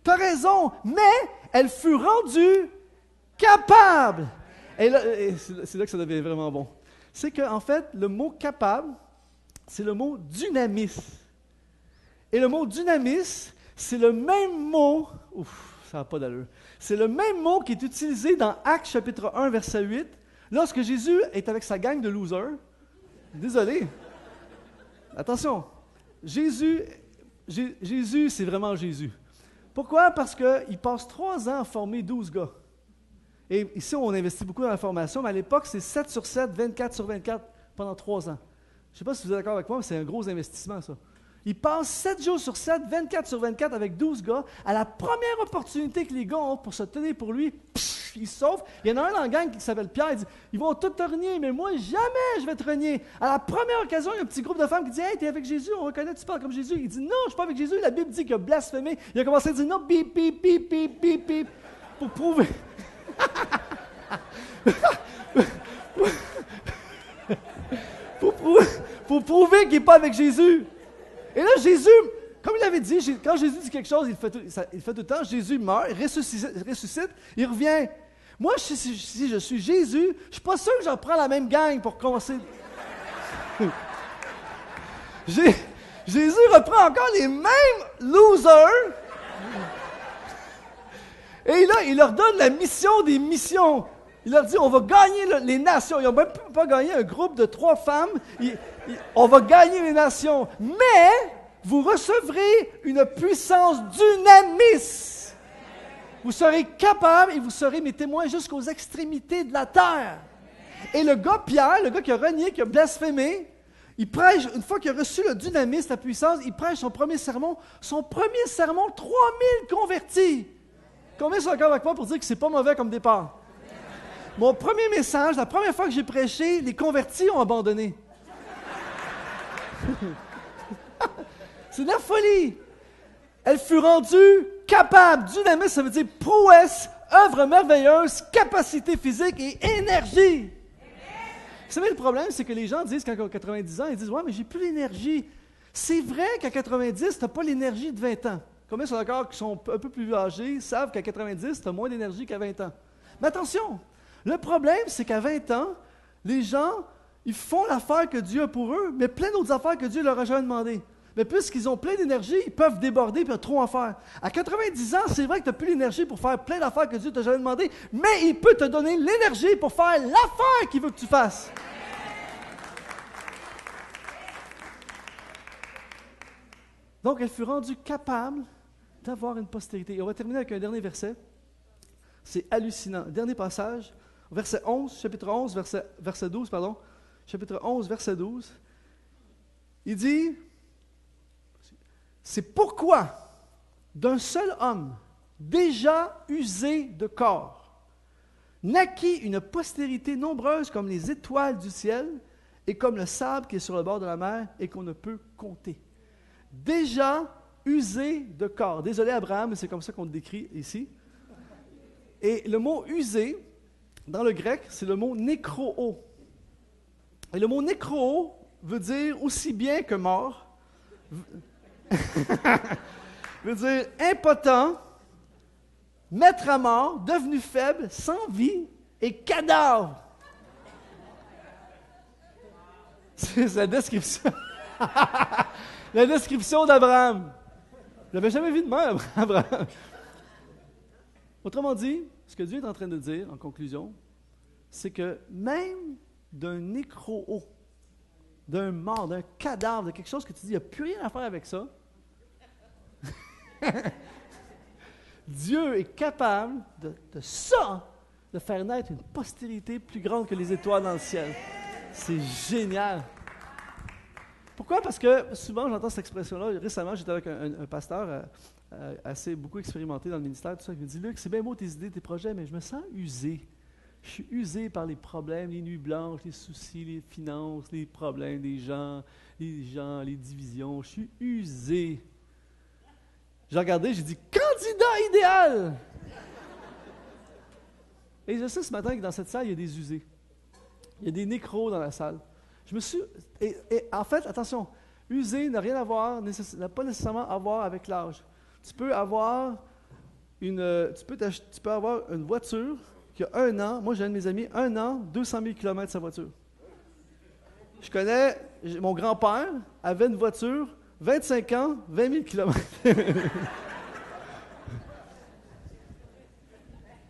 Tu as raison, mais elle fut rendue capable. Et là, c'est là que ça devient vraiment bon. C'est qu'en fait, le mot capable, c'est le mot dynamis. Et le mot dynamis, c'est le même mot, ça n'a pas d'allure, c'est le même mot qui est utilisé dans Actes chapitre 1, verset 8, lorsque Jésus est avec sa gang de losers, désolé, attention, Jésus, c'est vraiment Jésus. Pourquoi? Parce qu'il passe 3 ans à former 12 gars. Et ici, on investit beaucoup dans la formation, mais à l'époque, c'est 7 sur 7, 24 sur 24 pendant 3 ans. Je ne sais pas si vous êtes d'accord avec moi, mais c'est un gros investissement, ça. Il passe 7 jours sur 7, 24 sur 24 avec 12 gars. À la première opportunité que les gars ont pour se tenir pour lui, il se sauve. Il y en a un dans la gang qui s'appelle Pierre, il dit « Ils vont tous te renier, mais moi, jamais je vais te renier. » À la première occasion, il y a un petit groupe de femmes qui dit « Hey, t'es avec Jésus, on reconnaît que tu parles comme Jésus. » Il dit « Non, je ne suis pas avec Jésus. La Bible dit qu'il a blasphémé. » Il a commencé à dire « Non, bip, bip, bip, bip, bip, bip. » Pour prouver... pour prouver qu'il n'est pas avec Jésus. Et là, Jésus, comme il avait dit, quand Jésus dit quelque chose, il fait tout le temps. Jésus meurt, il ressuscite, il revient. Moi, si je suis Jésus, je ne suis pas sûr que j'en prends la même gang pour commencer. Jésus reprend encore les mêmes losers. Et là, il leur donne la mission des missions. Il leur dit, on va gagner les nations. Ils n'ont même pas gagné un groupe de 3 femmes. On va gagner les nations. Mais vous recevrez une puissance dunamis. Vous serez capables et vous serez mes témoins jusqu'aux extrémités de la terre. Et le gars Pierre, le gars qui a renié, qui a blasphémé, il prêche, une fois qu'il a reçu le dunamis, la puissance, il prêche son premier sermon. Son premier sermon, 3000 convertis. Combien sont d'accord avec moi pour dire que c'est pas mauvais comme départ? Mon premier message, la première fois que j'ai prêché, les convertis ont abandonné. C'est de la folie. Elle fut rendue capable. Dunamis, ça veut dire prouesse, œuvre merveilleuse, capacité physique et énergie. Vous savez, le problème, c'est que les gens disent, quand ils ont 90 ans, ils disent « Ouais, mais j'ai plus l'énergie. » C'est vrai qu'à 90, tu n'as pas l'énergie de 20 ans. Combien sont d'accord qui sont un peu plus âgés savent qu'à 90, tu as moins d'énergie qu'à 20 ans. Mais attention, le problème, c'est qu'à 20 ans, les gens, ils font l'affaire que Dieu a pour eux, mais plein d'autres affaires que Dieu leur a jamais demandé. Mais puisqu'ils ont plein d'énergie, ils peuvent déborder et trop en faire. À 90 ans, c'est vrai que tu n'as plus l'énergie pour faire plein d'affaires que Dieu t'a jamais demandé, mais il peut te donner l'énergie pour faire l'affaire qu'il veut que tu fasses. Donc, elle fut rendue capable d'avoir une postérité. Et on va terminer avec un dernier verset. C'est hallucinant. Dernier passage, verset 11, chapitre 11, verset 12, pardon. Chapitre 11, verset 12. Il dit, c'est pourquoi d'un seul homme, déjà usé de corps, naquit une postérité nombreuse comme les étoiles du ciel et comme le sable qui est sur le bord de la mer et qu'on ne peut compter. Déjà usé de corps. Désolé Abraham, mais c'est comme ça qu'on le décrit ici. Et le mot usé, dans le grec, c'est le mot nécroo. Et le mot nécroo veut dire aussi bien que mort. Veut dire impotent, mettre à mort, devenu faible, sans vie et cadavre. C'est la description. La description d'Abraham. Je l'avais jamais vu de même, Abraham. Autrement dit, ce que Dieu est en train de dire, en conclusion, c'est que même d'un nécroo, d'un mort, d'un cadavre, de quelque chose que tu dis, il n'y a plus rien à faire avec ça, Dieu est capable de ça, de faire naître une postérité plus grande que les étoiles dans le ciel. C'est génial. Pourquoi? Parce que souvent, j'entends cette expression-là. Récemment, j'étais avec un pasteur assez beaucoup expérimenté dans le ministère, tout ça, qui me dit « Luc, c'est bien beau tes idées, tes projets, mais je me sens usé. Je suis usé par les problèmes, les nuits blanches, les soucis, les finances, les problèmes des gens, les divisions. Je suis usé. » J'ai regardé, j'ai dit « Candidat idéal! » Et je sais ce matin que dans cette salle, il y a des usés. Il y a des nécros dans la salle. Je me suis... Et en fait, attention, usé n'a rien à voir, n'a pas nécessairement à voir avec l'âge. Tu peux avoir une voiture qui a 1 an. Moi, j'ai un de mes amis, 1 an, 200 000 km sa voiture. Je connais, mon grand-père avait une voiture, 25 ans, 20 000 km.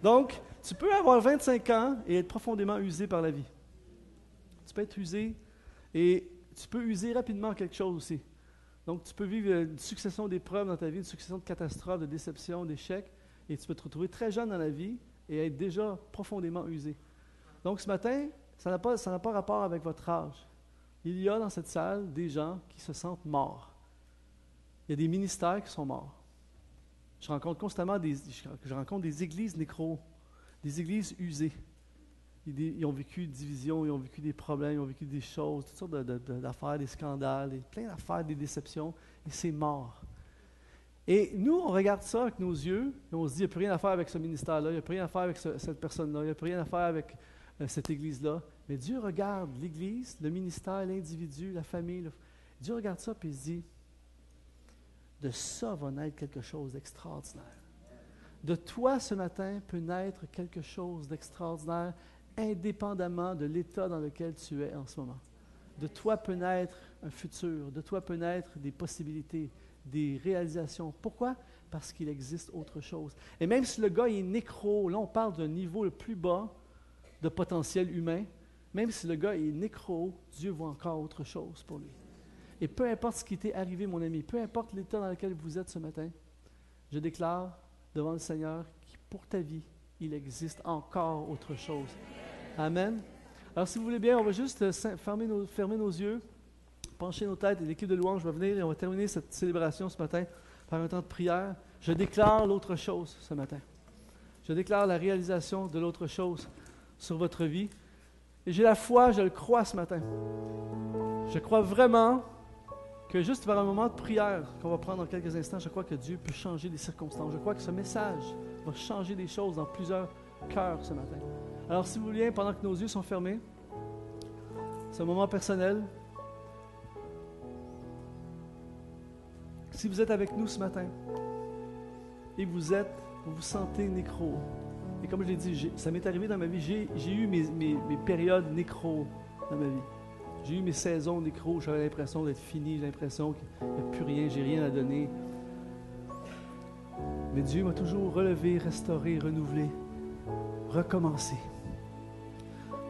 Donc, Tu peux avoir 25 ans et être profondément usé par la vie. Tu peux être usé et tu peux user rapidement quelque chose aussi. Donc, tu peux vivre une succession d'épreuves dans ta vie, une succession de catastrophes, de déceptions, d'échecs, et tu peux te retrouver très jeune dans la vie et être déjà profondément usé. Donc, ce matin, ça n'a pas rapport avec votre âge. Il y a dans cette salle des gens qui se sentent morts. Il y a des ministères qui sont morts. Je rencontre constamment des églises nécro, des églises usées. Ils ont vécu des divisions, ils ont vécu des problèmes, ils ont vécu des choses, toutes sortes d'affaires, des scandales, plein d'affaires, des déceptions, et c'est mort. Et nous, on regarde ça avec nos yeux, et on se dit, il n'y a plus rien à faire avec ce ministère-là, il n'y a plus rien à faire avec cette personne-là, il n'y a plus rien à faire avec cette église-là. Mais Dieu regarde l'église, le ministère, l'individu, la famille. Dieu regarde ça, puis il se dit, de ça va naître quelque chose d'extraordinaire. De toi, ce matin, peut naître quelque chose d'extraordinaire, indépendamment de l'état dans lequel tu es en ce moment. De toi peut naître un futur, de toi peut naître des possibilités, des réalisations. Pourquoi? Parce qu'il existe autre chose. Et même si le gars est nécro, là on parle d'un niveau le plus bas de potentiel humain, même si le gars est nécro, Dieu voit encore autre chose pour lui. Et peu importe ce qui t'est arrivé, mon ami, peu importe l'état dans lequel vous êtes ce matin, je déclare devant le Seigneur que pour ta vie, il existe encore autre chose. Amen. Alors, si vous voulez bien, on va juste fermer nos yeux, pencher nos têtes, et l'équipe de louange va venir et on va terminer cette célébration ce matin par un temps de prière. Je déclare l'autre chose ce matin. Je déclare la réalisation de l'autre chose sur votre vie. Et j'ai la foi, je le crois ce matin. Je crois vraiment que juste par un moment de prière qu'on va prendre dans quelques instants, je crois que Dieu peut changer les circonstances. Je crois que ce message va changer des choses dans plusieurs cœurs ce matin. Alors, si vous voulez, pendant que nos yeux sont fermés, c'est un moment personnel. Si vous êtes avec nous ce matin et vous vous sentez nécro, et comme je l'ai dit, ça m'est arrivé dans ma vie, j'ai eu mes périodes nécro dans ma vie. J'ai eu mes saisons nécro, j'avais l'impression d'être fini, j'ai l'impression qu'il n'y a plus rien, j'ai rien à donner. Mais Dieu m'a toujours relevé, restauré, renouvelé, recommencé.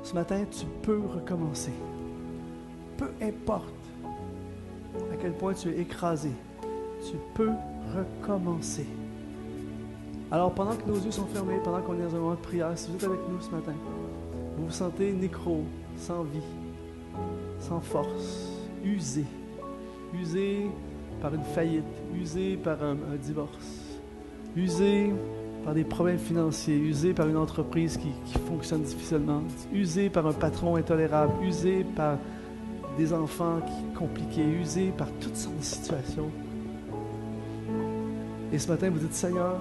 Ce matin, tu peux recommencer. Peu importe à quel point tu es écrasé, tu peux recommencer. Alors, pendant que nos yeux sont fermés, pendant qu'on est dans un moment de prière, si vous êtes avec nous ce matin, vous vous sentez nécro, sans vie, sans force, usé par une faillite, usé par un divorce, usé par des problèmes financiers, usé par une entreprise qui fonctionne difficilement, usé par un patron intolérable, usé par des enfants compliqués, usé par toutes sortes de situations. Et ce matin, vous dites, Seigneur,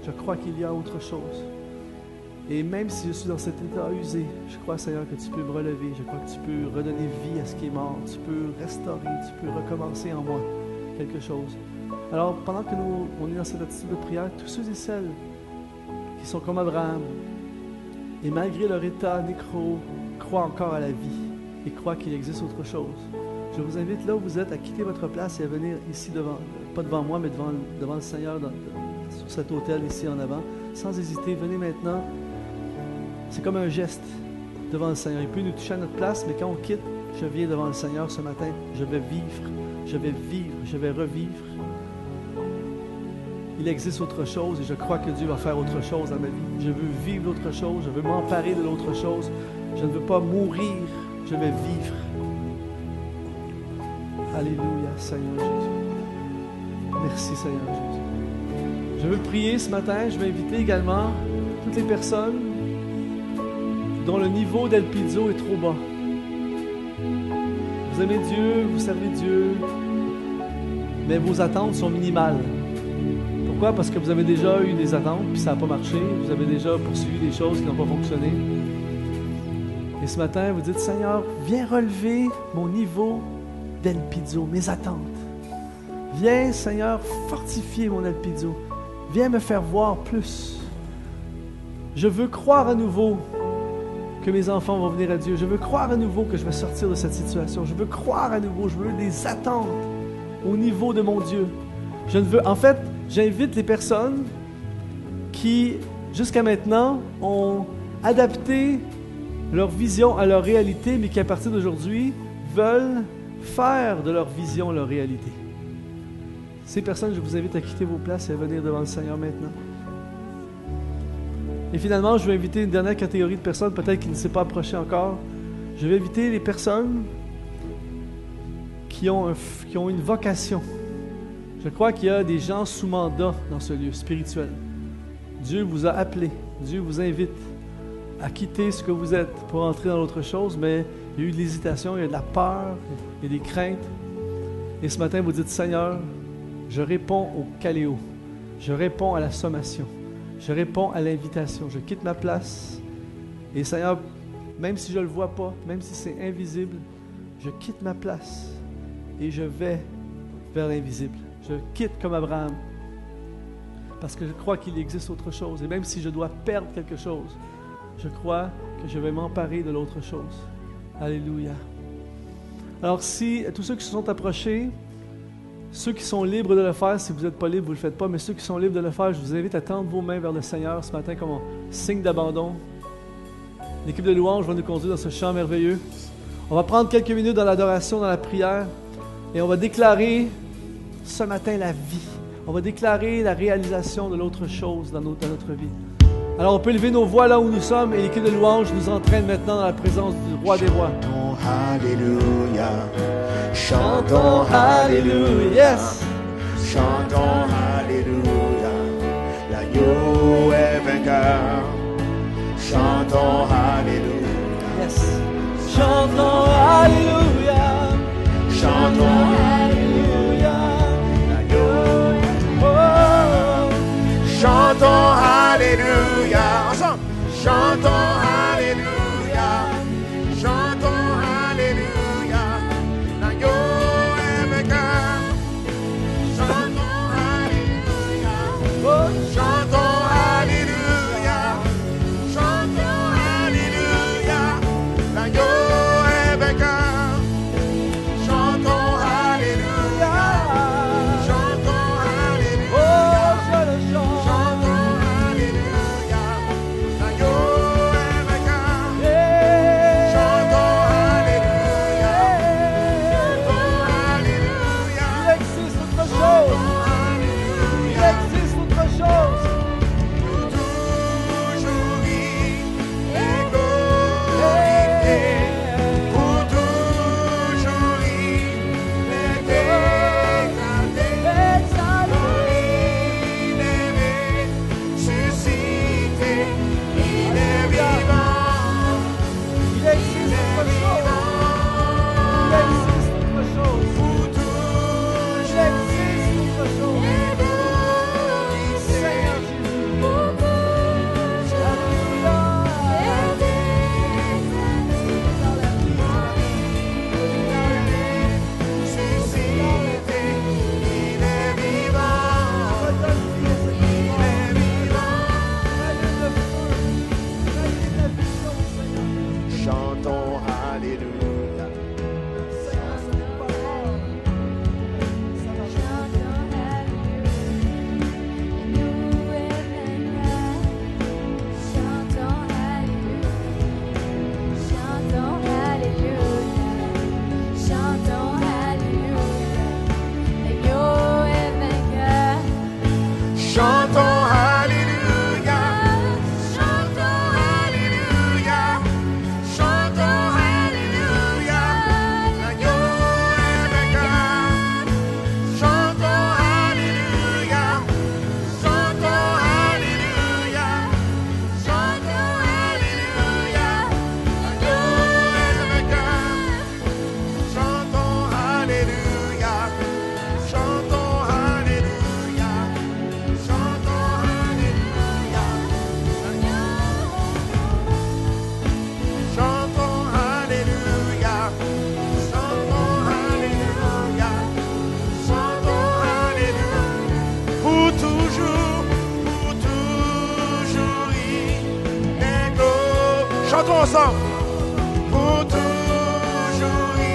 je crois qu'il y a autre chose. Et même si je suis dans cet état usé, je crois, Seigneur, que tu peux me relever. Je crois que tu peux redonner vie à ce qui est mort. Tu peux restaurer, tu peux recommencer en moi quelque chose. Alors, pendant que on est dans cette attitude de prière, tous ceux et celles qui sont comme Abraham, et malgré leur état nécro, croient encore à la vie et croient qu'il existe autre chose. Je vous invite là où vous êtes à quitter votre place et à venir ici devant, pas devant moi, mais devant le Seigneur sur cet autel ici en avant. Sans hésiter, venez maintenant. C'est comme un geste devant le Seigneur. Il peut nous toucher à notre place, mais quand on quitte, je viens devant le Seigneur ce matin. Je vais vivre, je vais revivre. Il existe autre chose et je crois que Dieu va faire autre chose dans ma vie. Je veux vivre l'autre chose, je veux m'emparer de l'autre chose. Je ne veux pas mourir, je vais vivre. Alléluia, Seigneur Jésus. Merci, Seigneur Jésus. Je veux prier ce matin, je vais inviter également toutes les personnes dont le niveau d'El Pizzo est trop bas. Vous aimez Dieu, vous servez Dieu, mais vos attentes sont minimales. Pourquoi? Parce que vous avez déjà eu des attentes, puis ça n'a pas marché. Vous avez déjà poursuivi des choses qui n'ont pas fonctionné. Et ce matin, vous dites, Seigneur, viens relever mon niveau d'El Pizzo, mes attentes. Viens, Seigneur, fortifier mon El Pizzo. Viens me faire voir plus. Je veux croire à nouveau que mes enfants vont venir à Dieu. Je veux croire à nouveau que je vais sortir de cette situation. Je veux croire à nouveau. Je veux des attentes au niveau de mon Dieu. En fait, j'invite les personnes qui jusqu'à maintenant, ont adapté leur vision à leur réalité, mais qui à partir d'aujourd'hui veulent faire de leur vision leur réalité. Ces personnes, je vous invite à quitter vos places et à venir devant le Seigneur maintenant. Et finalement, je vais inviter une dernière catégorie de personnes, peut-être qui ne s'est pas approchée encore. Je vais inviter les personnes qui ont une vocation. Je crois qu'il y a des gens sous mandat dans ce lieu spirituel. Dieu vous a appelé, Dieu vous invite à quitter ce que vous êtes pour entrer dans l'autre chose, mais il y a eu de l'hésitation, il y a de la peur, il y a des craintes. Et ce matin, vous dites, Seigneur, je réponds au caléo, je réponds à la sommation, je réponds à l'invitation, je quitte ma place. Et Seigneur, même si je ne le vois pas, même si c'est invisible, je quitte ma place et je vais vers l'invisible. Je quitte comme Abraham parce que je crois qu'il existe autre chose. Et même si je dois perdre quelque chose, je crois que je vais m'emparer de l'autre chose. Alléluia. Alors si tous ceux qui se sont approchés, ceux qui sont libres de le faire, si vous n'êtes pas libre, vous ne le faites pas, mais ceux qui sont libres de le faire, je vous invite à tendre vos mains vers le Seigneur ce matin comme un signe d'abandon. L'équipe de louange va nous conduire dans ce chant merveilleux. On va prendre quelques minutes dans l'adoration, dans la prière, et on va déclarer ce matin la vie. On va déclarer la réalisation de l'autre chose dans notre vie. Alors on peut lever nos voix là où nous sommes, et l'équipe de louange nous entraîne maintenant dans la présence du Roi des Rois. Alléluia. Chantons Alléluia. Yes. Chantons Alléluia. L'agneau est vainqueur. Chantons Alléluia. Yes. Chantons Alléluia. Chantons Alléluia. l'agneau. Oh. Chantons Alléluia. Ensemble. Chantons Alléluia. Chantons Alléluia. L'agneau est vainqueur. Chantons Alléluia. Oh. Chantons Alléluia. Chantons Alléluia. L'agneau est vainqueur. Chantons Alléluia. Chantons Alléluia. Oh, je le chante. Chantons Alléluia. L'agneau est vainqueur. Yeah. Chantons Alléluia. Chantons Alléluia. Il existe autre chose. Il existe autre chose. Pour toujours il est glorifié. Pour toujours il est exalté. Il est ressuscité. Il est vivant. Il existe autre chose. Il existe autre chose. Pour Il toujours existe autre chose. Seigneur Jésus. Alléluia. ressuscité. Il est vivant. Il est vivant. Chantons Alléluia. Chantons Alléluia. Chantons Alléluia. Chantons Alléluia. L'agneau est vainqueur. Chantons Alléluia. Chantons Alléluia. Chantons Alléluia. L'agneau est vainqueur. Chantons Alléluia. Chantons Alléluia. Chantons Alléluia. Chantons Alléluia. Chantons Alléluia. Chantons Alléluia. Pour toujours il est glorifié. Chantons ensemble. Pour toujours il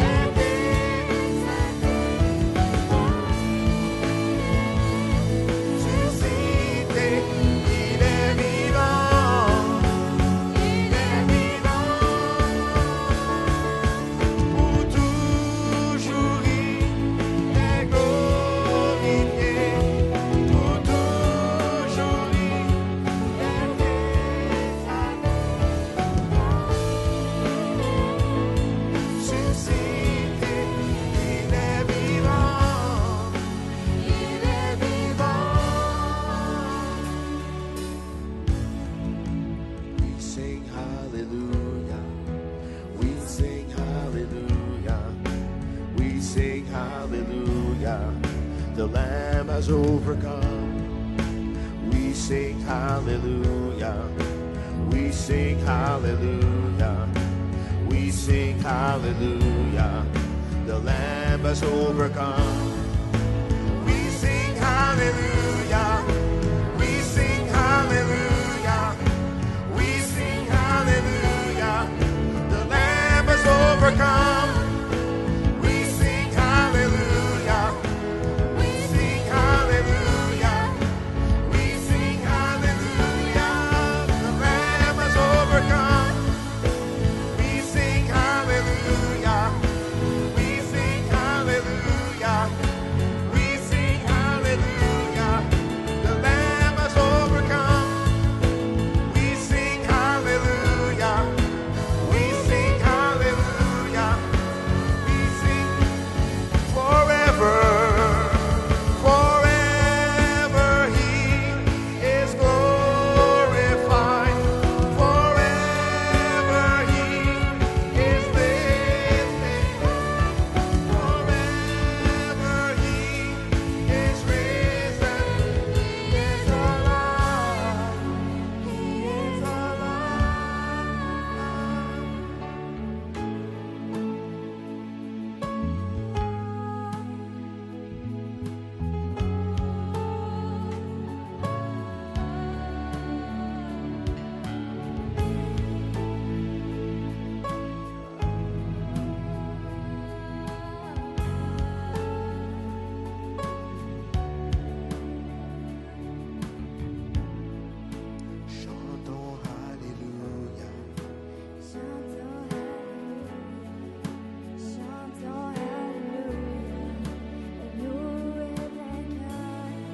est ressuscité. Il hallelujah. We sing hallelujah. We sing hallelujah. The Lamb has overcome. We sing hallelujah. We sing hallelujah. We sing hallelujah. The Lamb has overcome. We sing hallelujah. We sing hallelujah. We sing hallelujah. The Lamb has overcome. We sing hallelujah. We sing hallelujah. We sing hallelujah. The Lamb has overcome. We sing hallelujah. We sing hallelujah. We sing hallelujah. The Lamb has overcome. We sing hallelujah. We sing hallelujah. We sing forever. Forever He is glorified. Forever He is lifted. Forever He is risen. He is alive. He is alive. Chantons Alléluia. Chantons Alléluia, nous est vainqueur.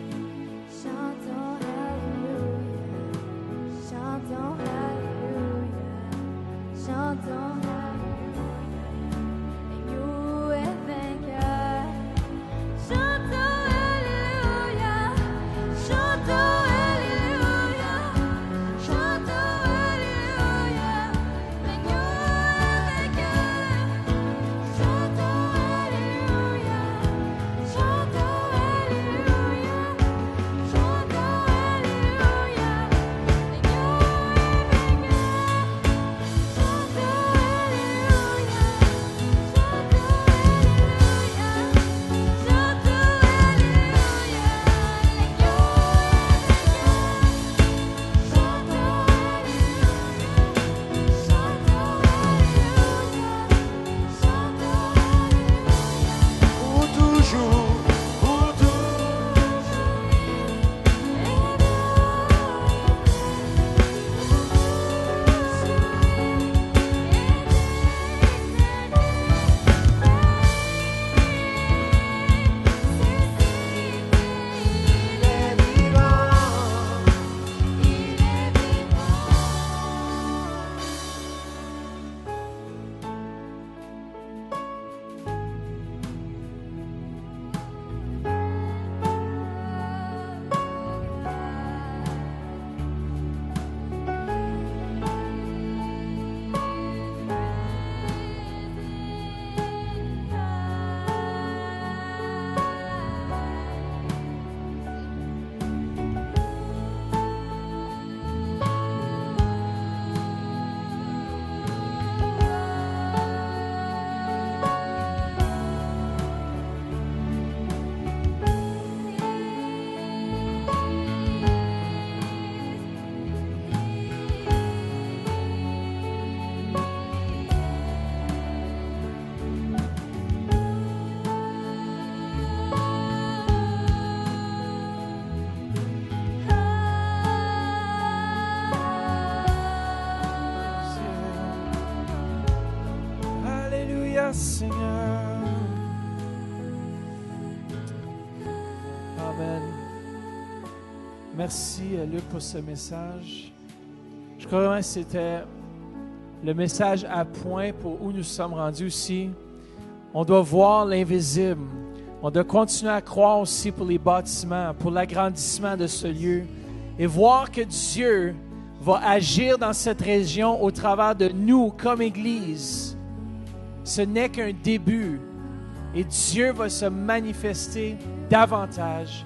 Chantons Alléluia, chantons Alléluia, chantons Alléluia, nous est vainqueur. Chantons Alléluia, chantons Alléluia, chantons Alléluia, mais nous est vainqueur. Chantons Alléluia, chantons Alléluia, chantons Alléluia, mais nous est Seigneur. Amen. Merci Luc pour ce message. Je crois que c'était le message à point pour où nous sommes rendus aussi. On doit voir l'invisible. On doit continuer à croire aussi pour les bâtiments, pour l'agrandissement de ce lieu et voir que Dieu va agir dans cette région au travers de nous comme Église. Ce n'est qu'un début et Dieu va se manifester davantage.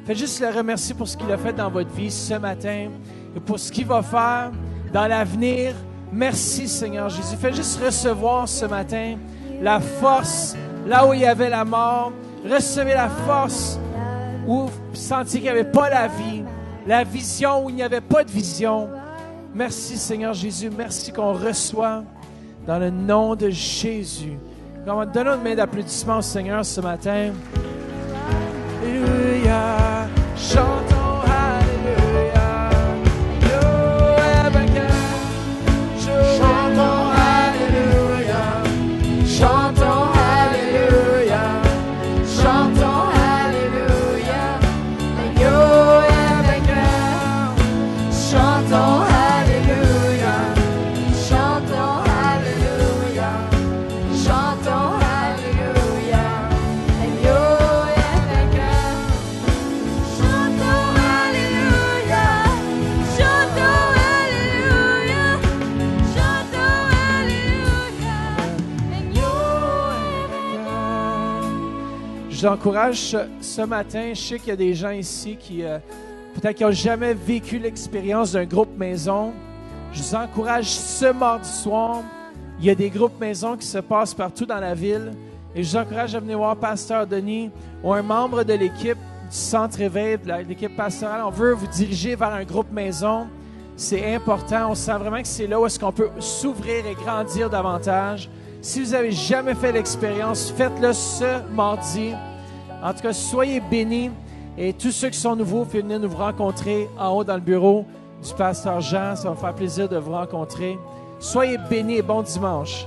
Faites juste le remercier pour ce qu'il a fait dans votre vie ce matin et pour ce qu'il va faire dans l'avenir. Merci Seigneur Jésus. Faites juste recevoir ce matin la force là où il y avait la mort. Recevez la force où vous sentiez qu'il n'y avait pas la vie. La vision où il n'y avait pas de vision. Merci Seigneur Jésus. Merci qu'on reçoit dans le nom de Jésus. Donnons une main d'applaudissement au Seigneur ce matin. Alléluia. Chantons Alléluia. Alléluia, vainqueur. Chantons Alléluia. Chantons Alléluia. Chantons Alléluia. Alléluia, vainqueur. Chantons Alléluia. Chantons Alléluia. Chantons Alléluia. Alléluia, vainqueur. Chantons Alléluia, chantons Alléluia, chantons Alléluia. Je vous encourage ce matin. Je sais qu'il y a des gens ici qui peut-être qui n'ont jamais vécu l'expérience d'un groupe maison. Je vous encourage ce mardi soir. Il y a des groupes maison qui se passent partout dans la ville. Et je vous encourage à venir voir Pasteur Denis ou un membre de l'équipe du Centre Éveil, de l'équipe pastorale. On veut vous diriger vers un groupe maison. C'est important. On sent vraiment que c'est là où est-ce qu'on peut s'ouvrir et grandir davantage. Si vous n'avez jamais fait l'expérience, faites-le ce mardi. En tout cas, soyez bénis. Et tous ceux qui sont nouveaux, venez venir nous rencontrer en haut dans le bureau du pasteur Jean. Ça va me faire plaisir de vous rencontrer. Soyez bénis et bon dimanche.